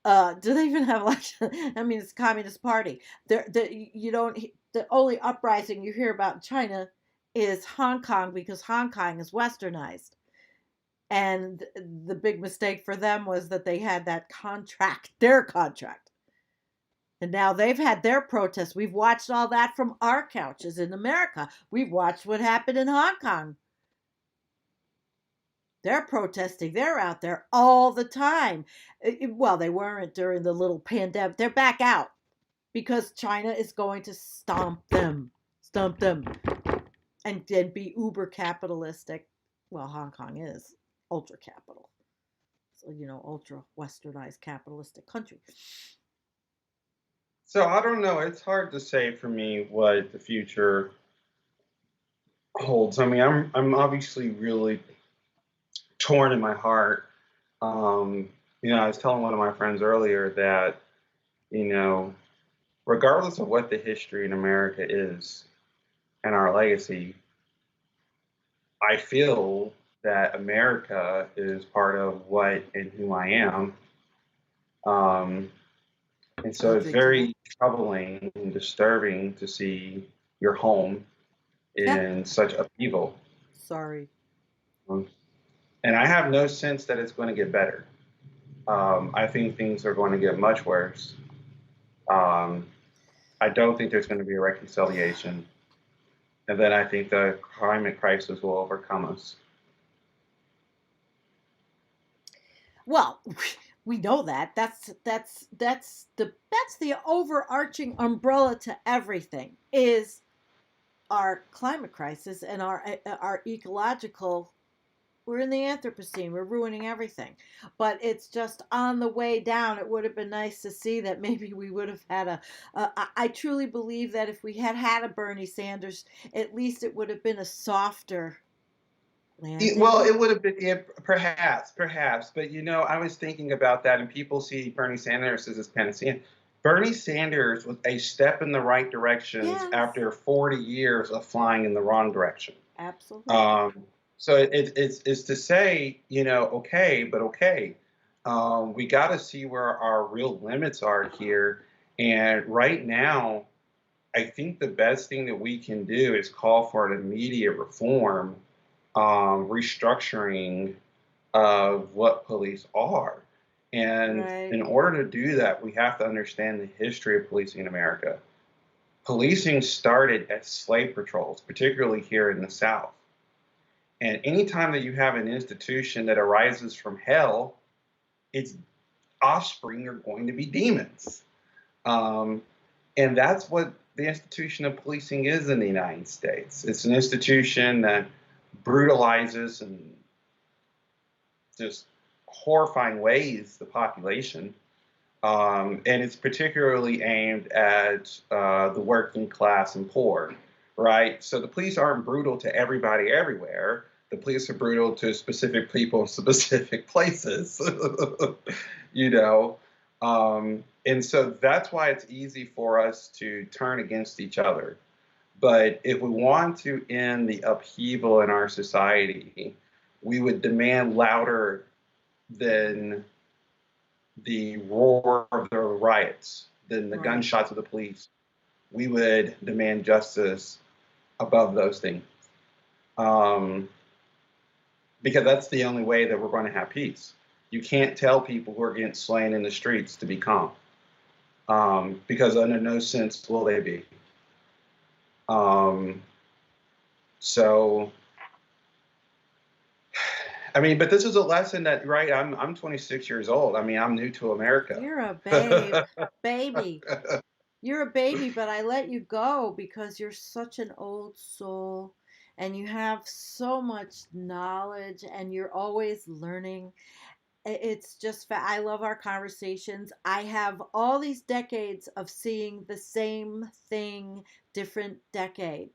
Do they even have election? I mean, it's a communist party. The only uprising you hear about in China is Hong Kong, because Hong Kong is westernized. And the big mistake for them was that they had that contract, their contract. And now they've had their protests. We've watched all that from our couches in America. We've watched what happened in Hong Kong. They're protesting. They're out there all the time. Well, they weren't during the little pandemic. They're back out because China is going to stomp them, and be uber capitalistic. Well, Hong Kong is ultra capital. So, ultra westernized capitalistic country. So I don't know. It's hard to say for me what the future holds. I mean, I'm obviously really torn in my heart. I was telling one of my friends earlier that, regardless of what the history in America is and our legacy, I feel that America is part of what and who I am. And so it's very troubling and disturbing to see your home in such upheaval. Sorry. And I have no sense that it's going to get better. I think things are going to get much worse. I don't think there's going to be a reconciliation. And then I think the climate crisis will overcome us. Well, we know that. That's the overarching umbrella to everything is our climate crisis and our ecological. We're in the Anthropocene. We're ruining everything. But it's just on the way down. It would have been nice to see that maybe we would have had I truly believe that if we had a Bernie Sanders, at least it would have been a softer landing. Well, it would have been, yeah, perhaps. But, I was thinking about that, and people see Bernie Sanders as this panacea. Bernie Sanders was a step in the right direction Yes. after 40 years of flying in the wrong direction. Absolutely. So it's to say, okay, but okay. We got to see where our real limits are here. And right now, I think the best thing that we can do is call for an immediate reform, restructuring of what police are. And Right. in order to do that, we have to understand the history of policing in America. Policing started as slave patrols, particularly here in the South. And anytime that you have an institution that arises from hell, its offspring are going to be demons. And that's what the institution of policing is in the United States. It's an institution that brutalizes in just horrifying ways the population. And it's particularly aimed at the working class and poor, right? So the police aren't brutal to everybody everywhere. The police are brutal to specific people in specific places, And so that's why it's easy for us to turn against each other. But if we want to end the upheaval in our society, we would demand louder than the roar of the riots, than the gunshots of the police. We would demand justice above those things. Because that's the only way that we're going to have peace. You can't tell people who are getting slain in the streets to be calm. Because under no sense will they be. But this is a lesson that, right, I'm 26 years old. I'm new to America. You're a baby. You're a baby, but I let you go because you're such an old soul and you have so much knowledge and you're always learning. It's just, I love our conversations. I have all these decades of seeing the same thing, different decade.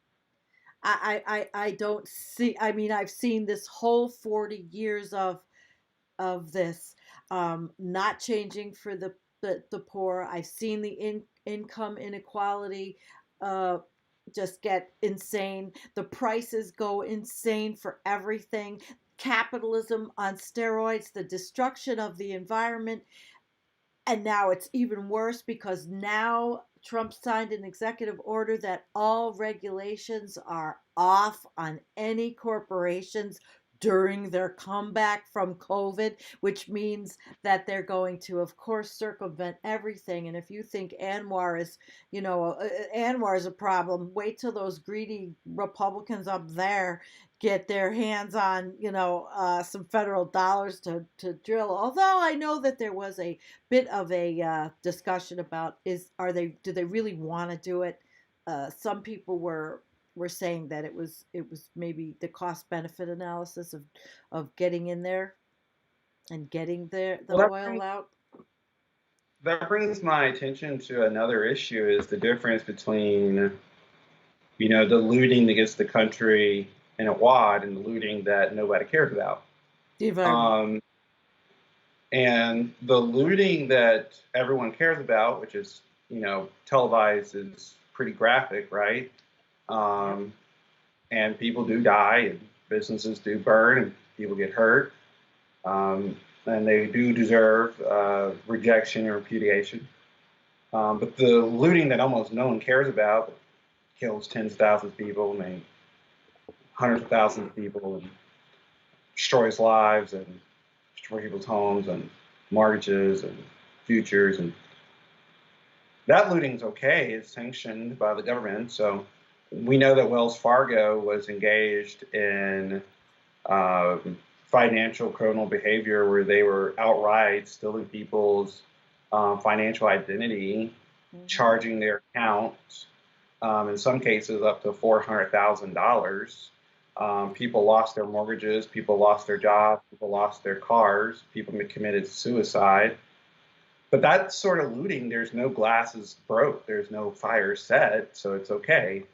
I don't see, I've seen this whole 40 years of this not changing for the poor. I've seen the income inequality just get insane. The prices go insane for everything. Capitalism on steroids, the destruction of the environment. And now it's even worse because now Trump signed an executive order that all regulations are off on any corporations during their comeback from COVID, which means that they're going to, of course, circumvent everything. And if you think Anwar is a problem, wait till those greedy Republicans up there get their hands on, some federal dollars to drill. Although I know that there was a bit of a discussion about do they really want to do it? Some people were saying that it was maybe the cost benefit analysis of getting in there and getting the oil out. That brings my attention to another issue: is the difference between the looting that gets the country in a wad and the looting that nobody cares about. And the looting that everyone cares about, which is televised, is pretty graphic, right? And people do die, and businesses do burn, and people get hurt, and they do deserve rejection and repudiation. But the looting that almost no one cares about kills tens of thousands of people, and hundreds of thousands of people, and destroys lives, and destroys people's homes, and mortgages, and futures, and that looting is okay. It's sanctioned by the government, so. We know that Wells Fargo was engaged in financial criminal behavior where they were outright stealing people's financial identity, charging their accounts in some cases up to $400,000. People lost their mortgages, people lost their jobs, people lost their cars, people committed suicide. But that sort of looting, there's no glasses broke, there's no fire set, so it's okay.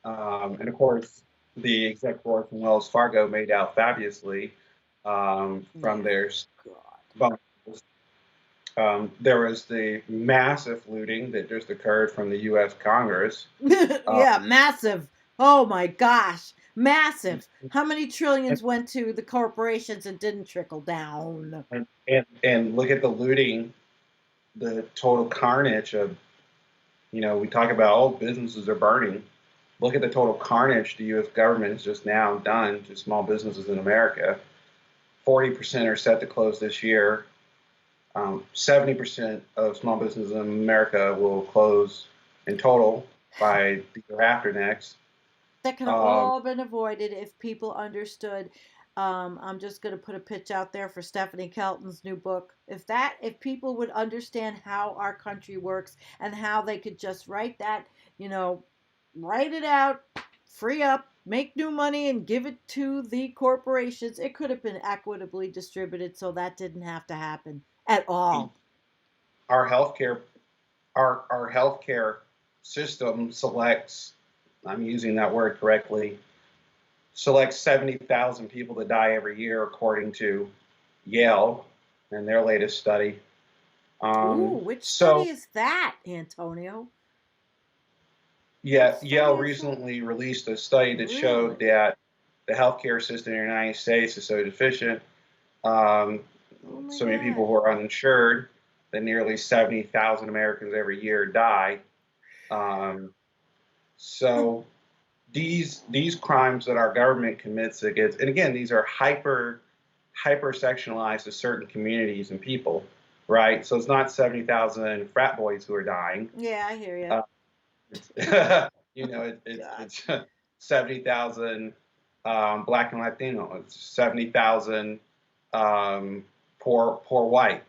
And of course, the exec board from Wells Fargo made out fabulously from their bonuses. There was the massive looting that just occurred from the U.S. Congress. Yeah, massive. Oh my gosh, massive. How many trillions went to the corporations and didn't trickle down? And look at the looting, the total carnage of, we talk about all businesses are burning. Look at the total carnage the U.S. government has just now done to small businesses in America. 40% are set to close this year. 70% of small businesses in America will close in total by the year after next. That could have all been avoided if people understood. I'm just going to put a pitch out there for Stephanie Kelton's new book. If people would understand how our country works and how they could just write that, write it out, free up, make new money, and give it to the corporations, it could have been equitably distributed, so that didn't have to happen at all. Our healthcare system selects, I'm using that word correctly, selects 70,000 people to die every year, according to Yale in their latest study. Which study is that, Antonio? Yeah, Yale recently released a study that showed that the healthcare system in the United States is so deficient, so many people who are uninsured, that nearly 70,000 Americans every year die. So these crimes that our government commits against, and again, these are hyper sectionalized to certain communities and people, right? So it's not 70,000 frat boys who are dying. Yeah, I hear you. It's 70,000 Black and Latino. It's 70,000 poor white.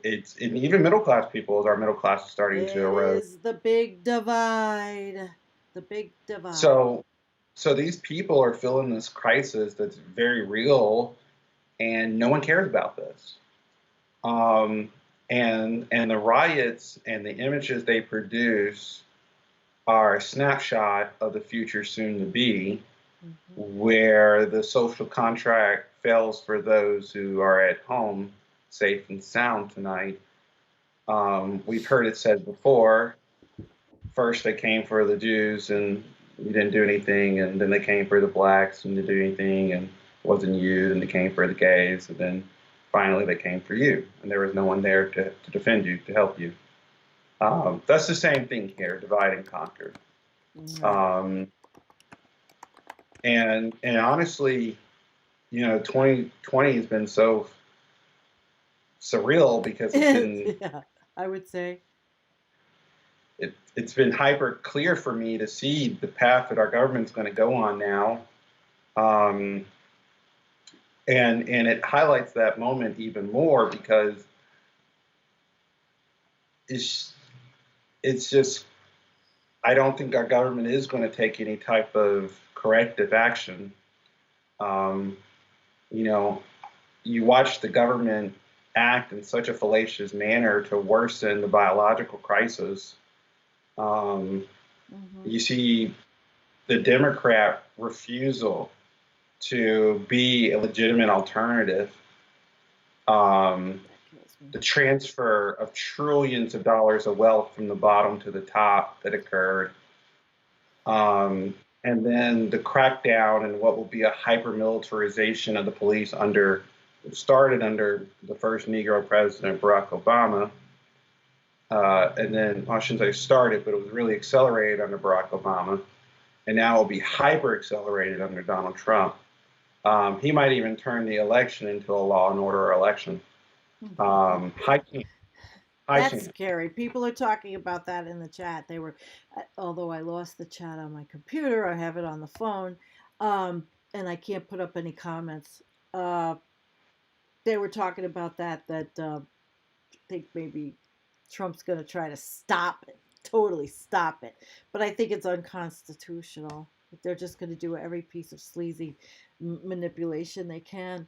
It's and even middle class people, as our middle class is starting to erode. It is the big divide. The big divide. So these people are feeling this crisis that's very real, and no one cares about this. And the riots and the images they produce are a snapshot of the future soon to be, where the social contract fails for those who are at home, safe and sound tonight. We've heard it said before. First they came for the Jews and you didn't do anything, and then they came for the blacks and didn't do anything, and it wasn't you, and they came for the gays, and then finally they came for you, and there was no one there to defend you, to help you. That's the same thing here, divide and conquer. And honestly, 2020 has been so surreal because it's been, yeah, I would say. It's been hyper clear for me to see the path that our government's going to go on now. And it highlights that moment even more because it's just, I don't think our government is going to take any type of corrective action. You watch the government act in such a fallacious manner to worsen the biological crisis. You see the Democrat refusal to be a legitimate alternative, the transfer of trillions of dollars of wealth from the bottom to the top that occurred, and then the crackdown and what will be a hyper-militarization of the police started under the first Negro president, Barack Obama, and then, I shouldn't say started, but it was really accelerated under Barack Obama, and now it will be hyper-accelerated under Donald Trump. He might even turn the election into a law and order election. That's scary. People are talking about that in the chat. They were, although I lost the chat on my computer, I have it on the phone, and I can't put up any comments. They were talking about that I think maybe Trump's going to try to stop totally stop it. But I think it's unconstitutional. They're just going to do every piece of sleazy manipulation they can.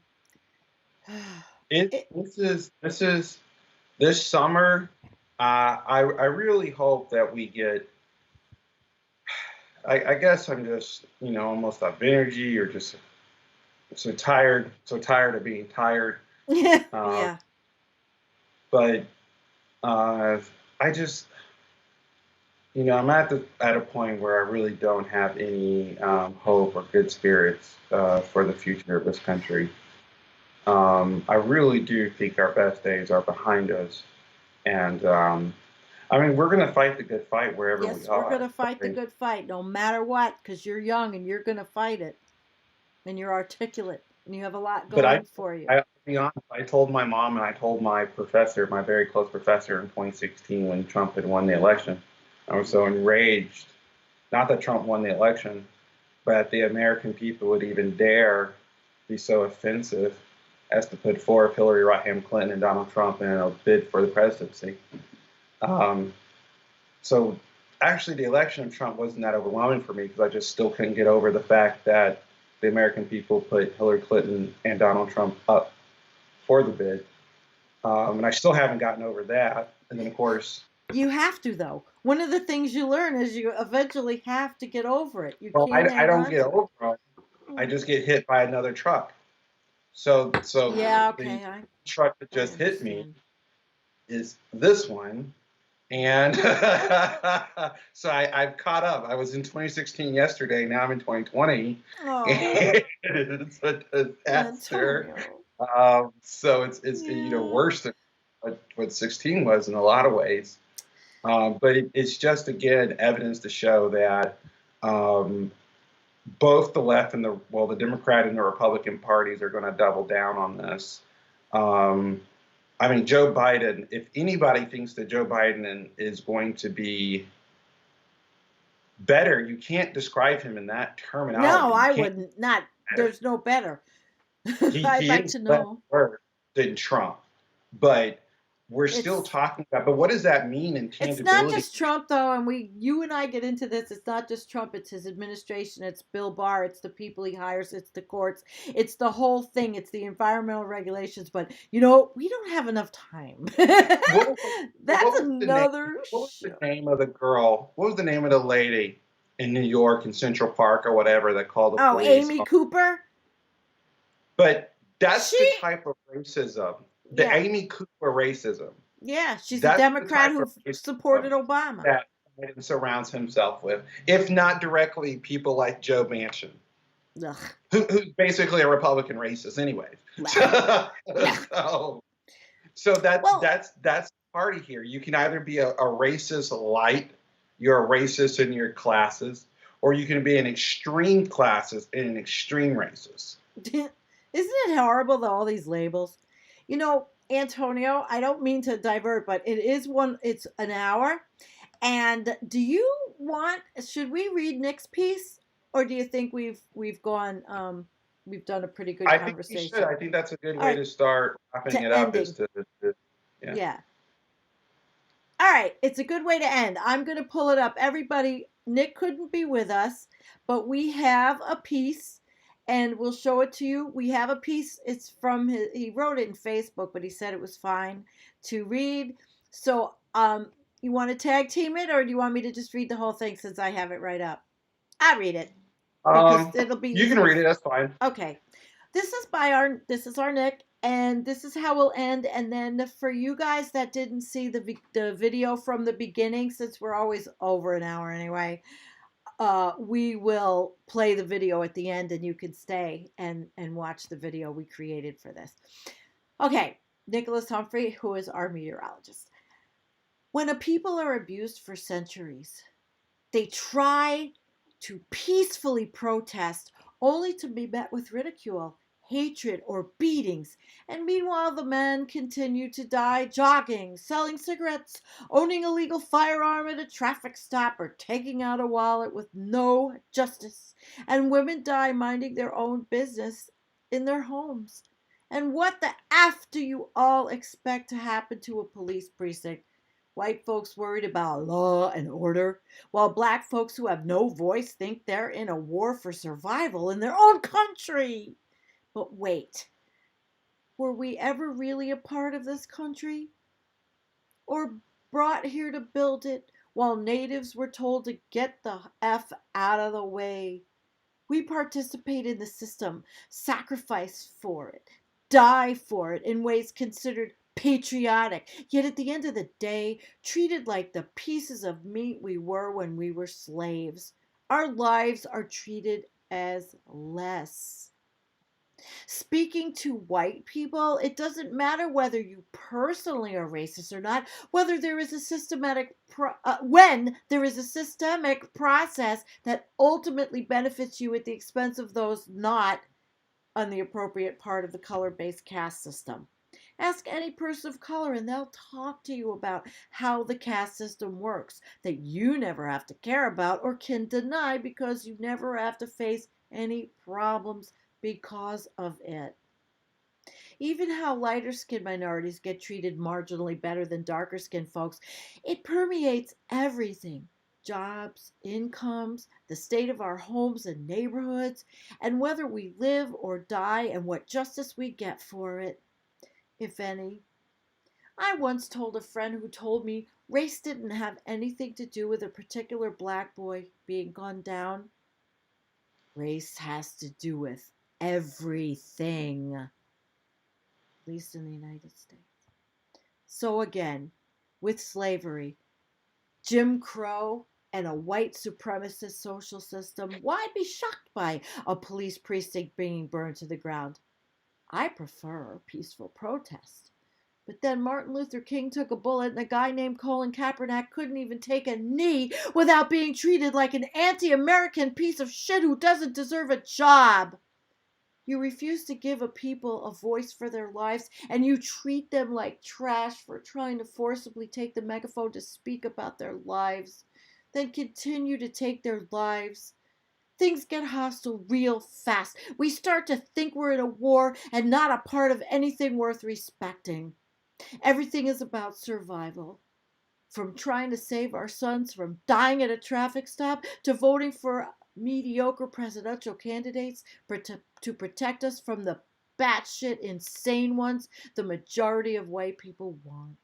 It, It, this summer. I really hope that we get. I guess I'm just almost out of energy or just so tired of being tired. Uh, yeah. but I just I'm at a point where I really don't have any hope or good spirits for the future of this country. I really do think our best days are behind us, and I mean we're going to fight the good fight wherever we Yes, we're going are. to fight the good fight no matter what, because you're young and you're going to fight it. And you're articulate and you have a lot But going for you. I'll be honest, I told my mom and I told my professor, my very close professor in 2016 when Trump had won the election. I was so enraged, not that Trump won the election, but that the American people would even dare be so offensive as to put forth Hillary Rodham Clinton and Donald Trump in a bid for the presidency. So actually the election of Trump wasn't that overwhelming for me because I just still couldn't get over the fact that the American people put Hillary Clinton and Donald Trump up for the bid. And I still haven't gotten over that. And then, of course, You have to, though. One of the things you learn is you eventually have to get over it. You well, can't I hang don't on get to it. over it. I just get hit by another truck. So Yeah, the okay. truck that I just hit me understand. is this one. And so I've caught up. I was in 2016 yesterday. Now I'm in 2020. Oh, It's a disaster. Antonio. So it's Yeah. worse than what 16 was in a lot of ways. But it's just again evidence to show that both the left and the Democrat and the Republican parties are going to double down on this. I mean, Joe Biden, if anybody thinks that Joe Biden is going to be better, you can't describe him in that terminology. No, I wouldn't. Not. There's no better. I'd He like is to less know. worse than Trump. But we're still It's talking about, but what does that mean in It's not tangibility? just Trump, though, and you and I get into this. It's not just Trump; it's his administration, it's Bill Barr, it's the people he hires, it's the courts, it's the whole thing, it's the environmental regulations. But we don't have enough time. What, That's what was the name? another What was the show. name of the girl? What was the name of the lady in New York in Central Park or whatever that called the Oh, police? Amy Cooper. But that's the She, type of racism, the yeah, Amy Cooper racism. yeah, she's a That's the Democrat type who of supported racism Obama. that Biden surrounds himself with, if not directly people like Joe Manchin, Ugh. who's basically a Republican racist, anyways. So Well, that's the party here. You can either be a racist light, you're a racist in your classes, or you can be an extreme classist and an extreme racist. isn't it horrible though, all these labels? Antonio, I don't mean to divert, but it's an hour. And should we read Nick's piece? Or do you think we've gone, we've done a pretty good I think we conversation? should. I think that's a good All way right, to start wrapping to it up is ending. yeah. Yeah. All right, it's a good way to end. I'm going to pull it up. Everybody, Nick couldn't be with us, but we have a piece and we'll show it to you. We have a piece. It's from he wrote it in Facebook, but he said it was fine to read. So, you want to tag team it or do you want me to just read the whole thing since I have it right up? I'll read it because it'll be You can easier. read it. That's fine. Okay. This is our Nick, and this is how we'll end. And then for you guys that didn't see the video from the beginning, since we're always over an hour anyway, we will play the video at the end, and you can stay and watch the video we created for this. Okay, Nicholas Humphrey, who is our meteorologist. When a people are abused for centuries, they try to peacefully protest only to be met with ridicule, hatred, or beatings. And meanwhile, the men continue to die jogging, selling cigarettes, owning a legal firearm at a traffic stop, or taking out a wallet with no justice. And women die minding their own business in their homes. And what the F do you all expect to happen to a police precinct White folks worried about law and order, while black folks who have no voice think they're in a war for survival in their own country. But wait, were we ever really a part of this country? Or brought here to build it while natives were told to get the F out of the way? We participate in the system, sacrifice for it, die for it in ways considered patriotic, yet at the end of the day, treated like the pieces of meat we were when we were slaves. Our lives are treated as less. Speaking to white people, it doesn't matter whether you personally are racist or not, whether there is a when there is a systemic process that ultimately benefits you at the expense of those not on the appropriate part of the color-based caste system. Ask any person of color and they'll talk to you about how the caste system works, that you never have to care about or can deny because you never have to face any problems because of it. Even how lighter skinned minorities get treated marginally better than darker skinned folks, it permeates everything: jobs, incomes, the state of our homes and neighborhoods, and whether we live or die and what justice we get for it, if any. I once told a friend who told me race didn't have anything to do with a particular black boy being gunned down. Race has to do with everything, at least in the United States. So again, with slavery, Jim Crow, and a white supremacist social system, why be shocked by a police precinct being burned to the ground? I prefer peaceful protest. But then Martin Luther King took a bullet, and a guy named Colin Kaepernick couldn't even take a knee without being treated like an anti-American piece of shit who doesn't deserve a job. You refuse to give a people a voice for their lives, and you treat them like trash for trying to forcibly take the megaphone to speak about their lives, then continue to take their lives. Things get hostile real fast. We start to think we're in a war and not a part of anything worth respecting. Everything is about survival. From trying to save our sons from dying at a traffic stop to voting for mediocre presidential candidates to protect us from the batshit insane ones the majority of white people want.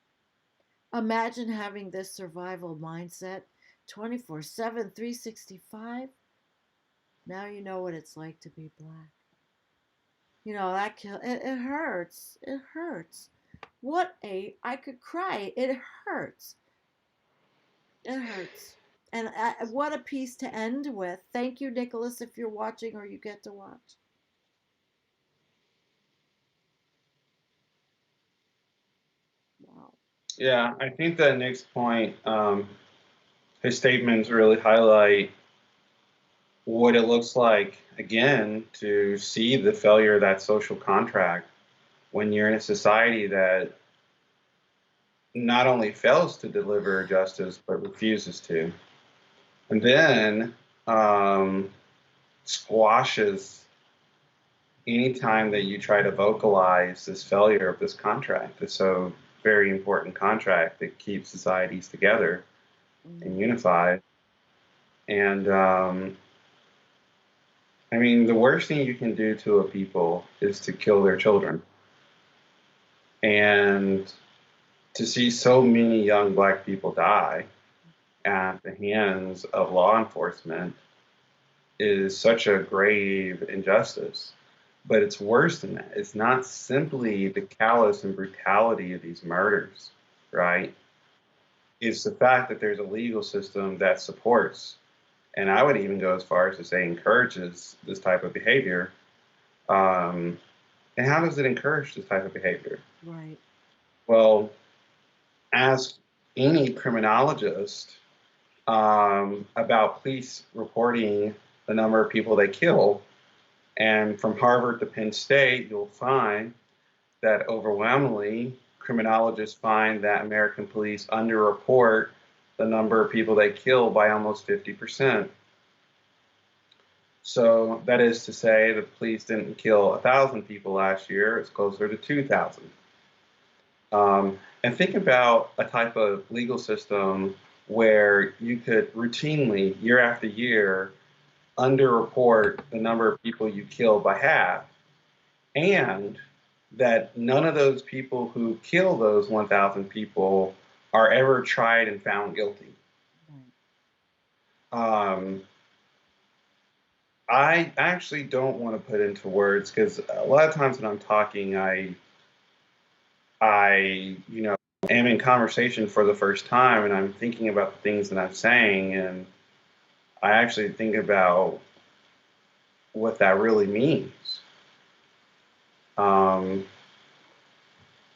Imagine having this survival mindset 24/7, 365. Now you know what it's like to be black. You know, it hurts. It hurts. I could cry. It hurts. It hurts. And what a piece to end with. Thank you, Nicholas, if you're watching or you get to watch. Wow. Yeah, I think that Nick's point, his statements really highlight what it looks like, again, to see the failure of that social contract when you're in a society that not only fails to deliver justice, but refuses to. And then squashes any time that you try to vocalize this failure of this contract, this so very important contract that keeps societies together and unified. And I mean, the worst thing you can do to a people is to kill their children. And to see so many young black people die at the hands of law enforcement is such a grave injustice. But it's worse than that. It's not simply the callous and brutality of these murders, right? It's the fact that there's a legal system that supports, and I would even go as far as to say encourages, this type of behavior. And how does it encourage this type of behavior? Right. Well, ask any criminologist about police reporting the number of people they kill. And from Harvard to Penn State, you'll find that overwhelmingly criminologists find that American police underreport the number of people they kill by almost 50%. So that is to say the police didn't kill 1,000 people last year, it's closer to 2,000. And think about a type of legal system where you could routinely, year after year, underreport the number of people you kill by half, and that none of those people who kill those 1,000 people are ever tried and found guilty. I actually don't want to put into words, because a lot of times when I'm talking, I am in conversation for the first time, and I'm thinking about the things that I'm saying, and I actually think about what that really means.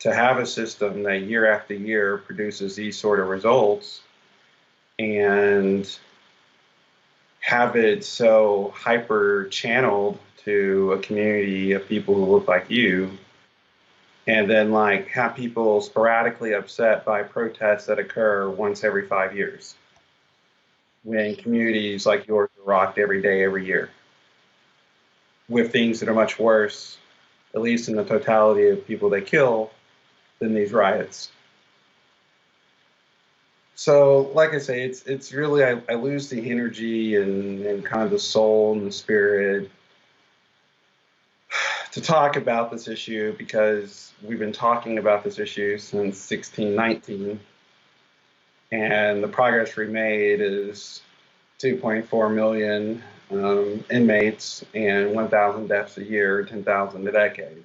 To have a system that year after year produces these sort of results, and have it so hyper channeled to a community of people who look like you, and then like have people sporadically upset by protests that occur once every 5 years, when communities like yours are rocked every day, every year, with things that are much worse, at least in the totality of people they kill, than these riots. So, like I say, it's really, I lose the energy and kind of the soul and the spirit to talk about this issue, because we've been talking about this issue since 1619, and the progress we made is 2.4 million inmates and 1,000 deaths a year, 10,000 a decade.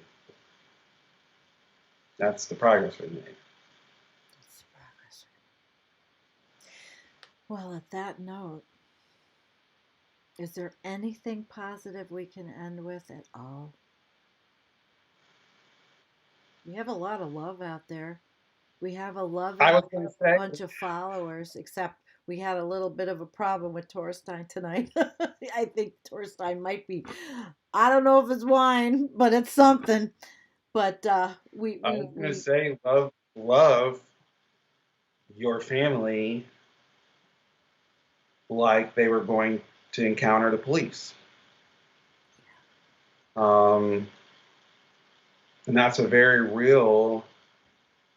That's the progress we made. That's the progress. Well, at that note, is there anything positive we can end with at all? We have a lot of love out there. We have a I loving was going to say, bunch of followers, except we had a little bit of a problem with Torstein tonight. I think Torstein might be, I don't know if it's wine, but it's something. But love your family like they were going to encounter the police. And that's a very real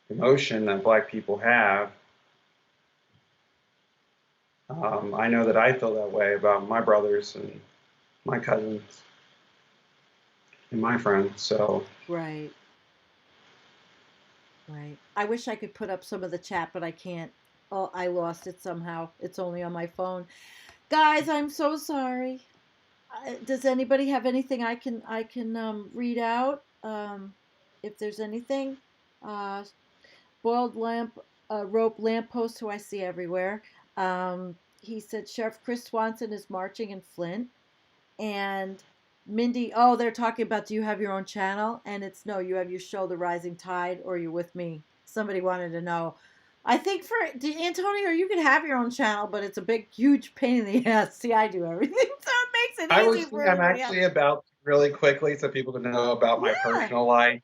emotion that Black people have. I know that I feel that way about my brothers and my cousins and my friends. So right. I wish I could put up some of the chat, but I can't. Oh, I lost it somehow. It's only on my phone. Guys, I'm so sorry. Does anybody have anything I can read out? If there's anything, uh, boiled lamp, rope lamppost, who I see everywhere. He said Sheriff Chris Swanson is marching in Flint, and Mindy. Oh, they're talking about, do you have your own channel? And it's no, you have your show, The Rising Tide, or You're With Me. Somebody wanted to know. I think for Antonio, you can have your own channel, but it's a big, huge pain in the ass. See, I do everything, so it makes it easy for I'm everybody else. actually about, really quickly, so people can know about my personal life.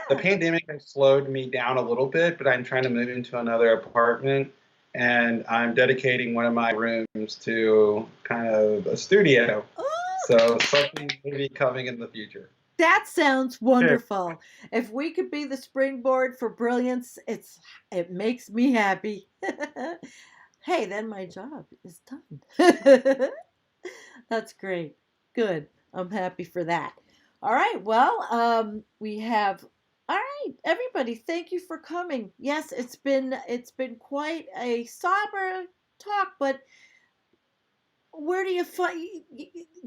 The Yeah. pandemic has slowed me down a little bit, but I'm trying to move into another apartment, and I'm dedicating one of my rooms to kind of a studio. Oh, So something may be coming in the future. that sounds wonderful. If we could be the springboard for brilliance, it makes me happy. Hey, then my job is done. That's great. Good. I'm happy for that. All right. Well, we have. All right, everybody. Thank you for coming. Yes, it's been quite a somber talk, but where do you find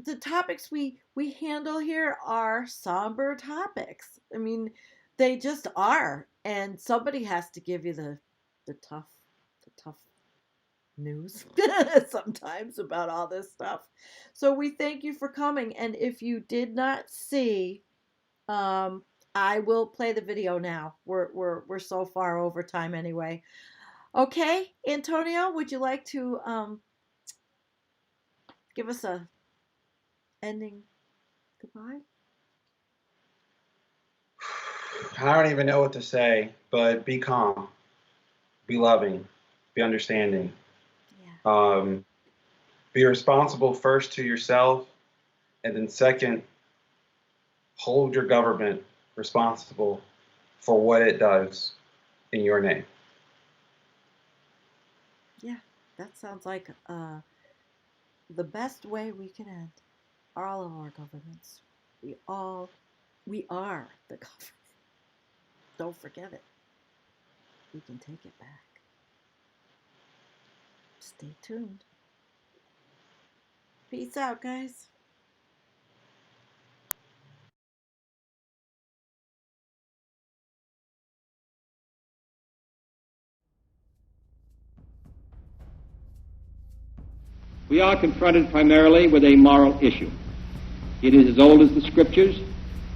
the topics we handle here are somber topics. I mean, they just are, and somebody has to give you the tough news sometimes about all this stuff. So we thank you for coming, and if you did not see, I will play the video now. We're so far over time anyway. Okay, Antonio, would you like to give us a ending goodbye? I don't even know what to say, but be calm, be loving, be understanding. Yeah. Be responsible first to yourself, and then second, hold your government responsible for what it does. in your name. Yeah, that sounds like the best way we can end all of our governments. We are the government. Don't forget it. We can take it back. Stay tuned. Peace out, guys. We are confronted primarily with a moral issue. It is as old as the scriptures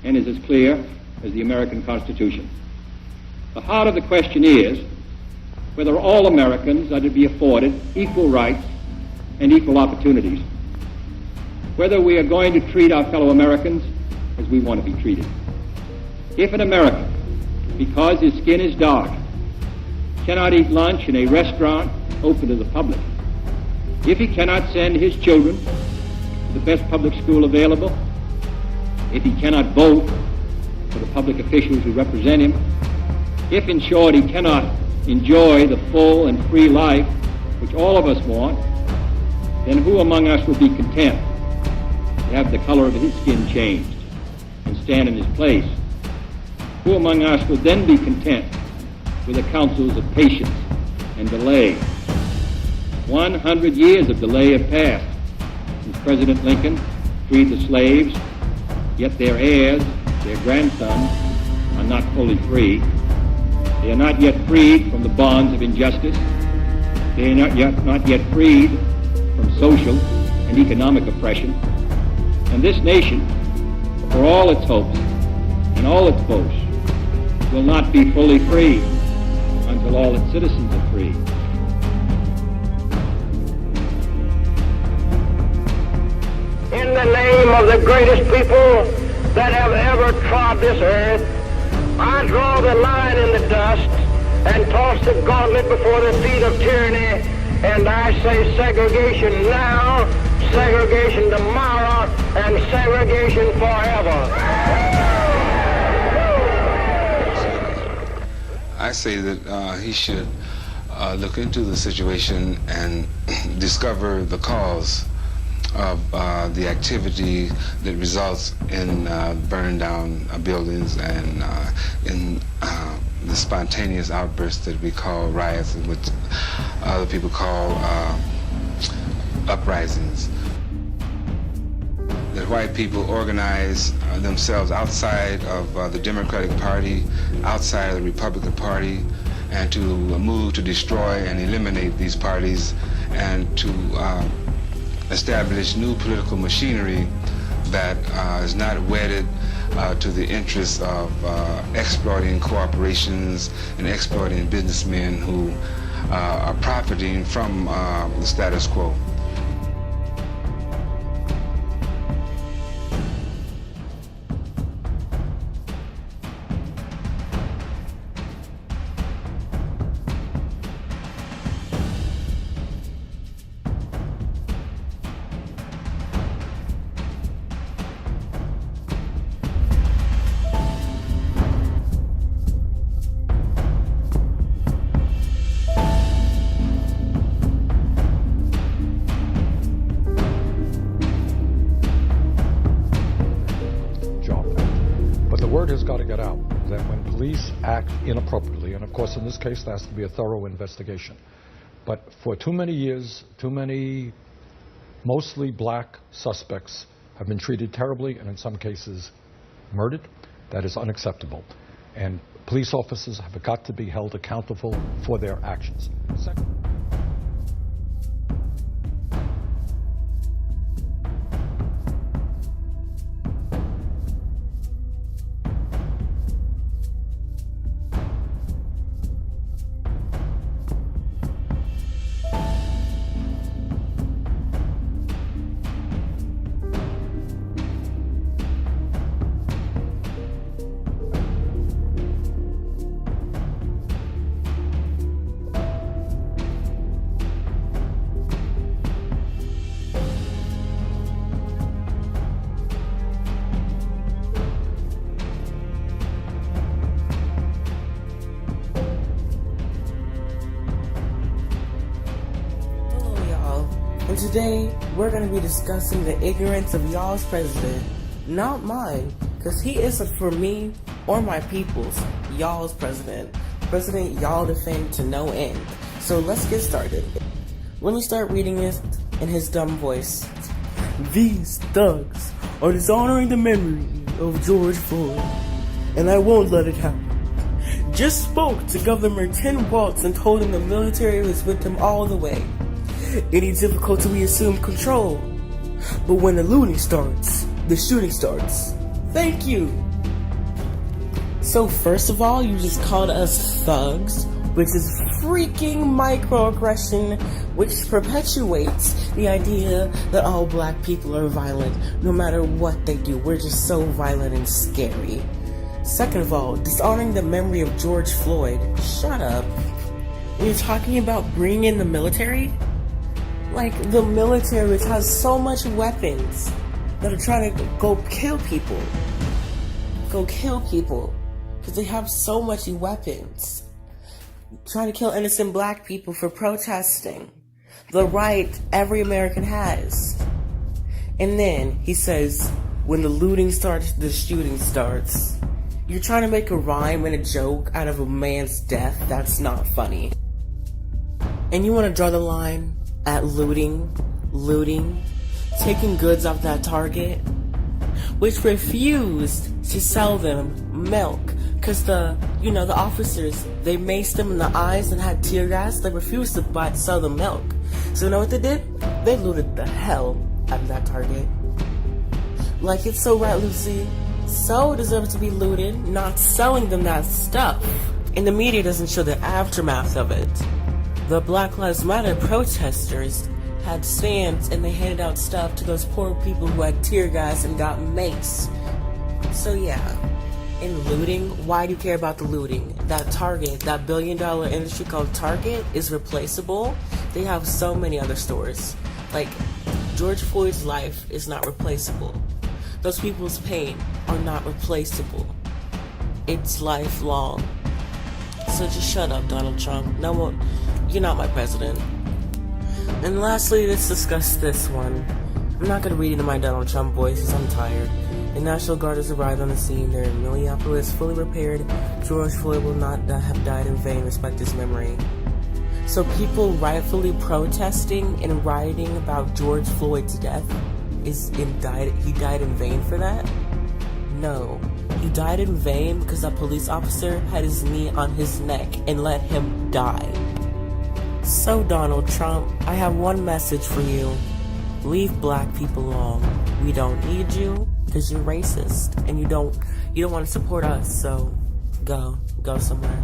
and is as clear as the American Constitution. The heart of the question is whether all Americans are to be afforded equal rights and equal opportunities, whether we are going to treat our fellow Americans as we want to be treated. If an American, because his skin is dark, cannot eat lunch in a restaurant open to the public, if he cannot send his children to the best public school available, if he cannot vote for the public officials who represent him, if, in short, he cannot enjoy the full and free life which all of us want, then who among us would be content to have the color of his skin changed and stand in his place? Who among us would then be content with the counsels of patience and delay? 100 years of delay have passed since President Lincoln freed the slaves, yet their heirs, their grandsons, are not fully free. They are not yet freed from the bonds of injustice. They are not yet freed from social and economic oppression. And this nation, for all its hopes and all its boasts, will not be fully free until all its citizens are free. In the name of the greatest people that have ever trod this earth, I draw the line in the dust and toss the gauntlet before the feet of tyranny, and I say segregation now, segregation tomorrow, and segregation forever. I say that he should look into the situation and discover the cause of the activity that results in burning down buildings and in the spontaneous outbursts that we call riots, and which other people call uprisings. That white people organize themselves outside of the Democratic Party, outside of the Republican Party, and to move to destroy and eliminate these parties, and to establish new political machinery that is not wedded to the interests of exploiting corporations and exploiting businessmen who are profiting from the status quo. Has got to get out that when police act inappropriately, and of course in this case there has to be a thorough investigation, but for too many years, too many mostly black suspects have been treated terribly and in some cases murdered. That is unacceptable. And police officers have got to be held accountable for their actions. Second, and today we're going to be discussing the ignorance of y'all's president, not mine, because he isn't for me or my people's, y'all's president. President y'all defend to no end. So let's get started. Let me start reading this in his dumb voice. These thugs are dishonoring the memory of George Floyd, and I won't let it happen. Just spoke to Governor Tim Walz and told him the military was with him all the way. Any difficulty we assume control. But when the looting starts, the shooting starts. Thank you. So first of all, you just called us thugs, which is freaking microaggression, which perpetuates the idea that all black people are violent, no matter what they do. We're just so violent and scary. Second of all, dishonoring the memory of George Floyd. Shut up. And you're talking about bringing in the military? Like, the military, which has so much weapons that are trying to go kill people. Because they have so much weapons. Trying to kill innocent black people for protesting. The right every American has. And then he says, when the looting starts, the shooting starts. You're trying to make a rhyme and a joke out of a man's death? That's not funny. And you want to draw the line at looting, taking goods off that Target, which refused to sell them milk. Because the officers, they maced them in the eyes and had tear gas. They refused to sell them milk. So you know what they did? They looted the hell out of that Target. Like, it's so right, Lucy. So deserves to be looted, not selling them that stuff. And the media doesn't show the aftermath of it. The Black Lives Matter protesters had stands and they handed out stuff to those poor people who had tear gas and got maced. So yeah. In looting, why do you care about the looting? That Target, that billion-dollar industry called Target is replaceable. They have so many other stores. Like, George Floyd's life is not replaceable. Those people's pain are not replaceable. It's lifelong. So just shut up, Donald Trump. No more, you're not my president. And lastly, let's discuss this one. I'm not going to read into my Donald Trump voice because I'm tired. The National Guard has arrived on the scene. They're in Minneapolis, fully repaired. George Floyd will not have died in vain. Respect his memory. So people rightfully protesting and rioting about George Floyd's death he died in vain for that? No. He died in vain because a police officer had his knee on his neck and let him die. So Donald Trump, I have one message for you. Leave black people alone. We don't need you because you're racist and you don't want to support us, so go somewhere.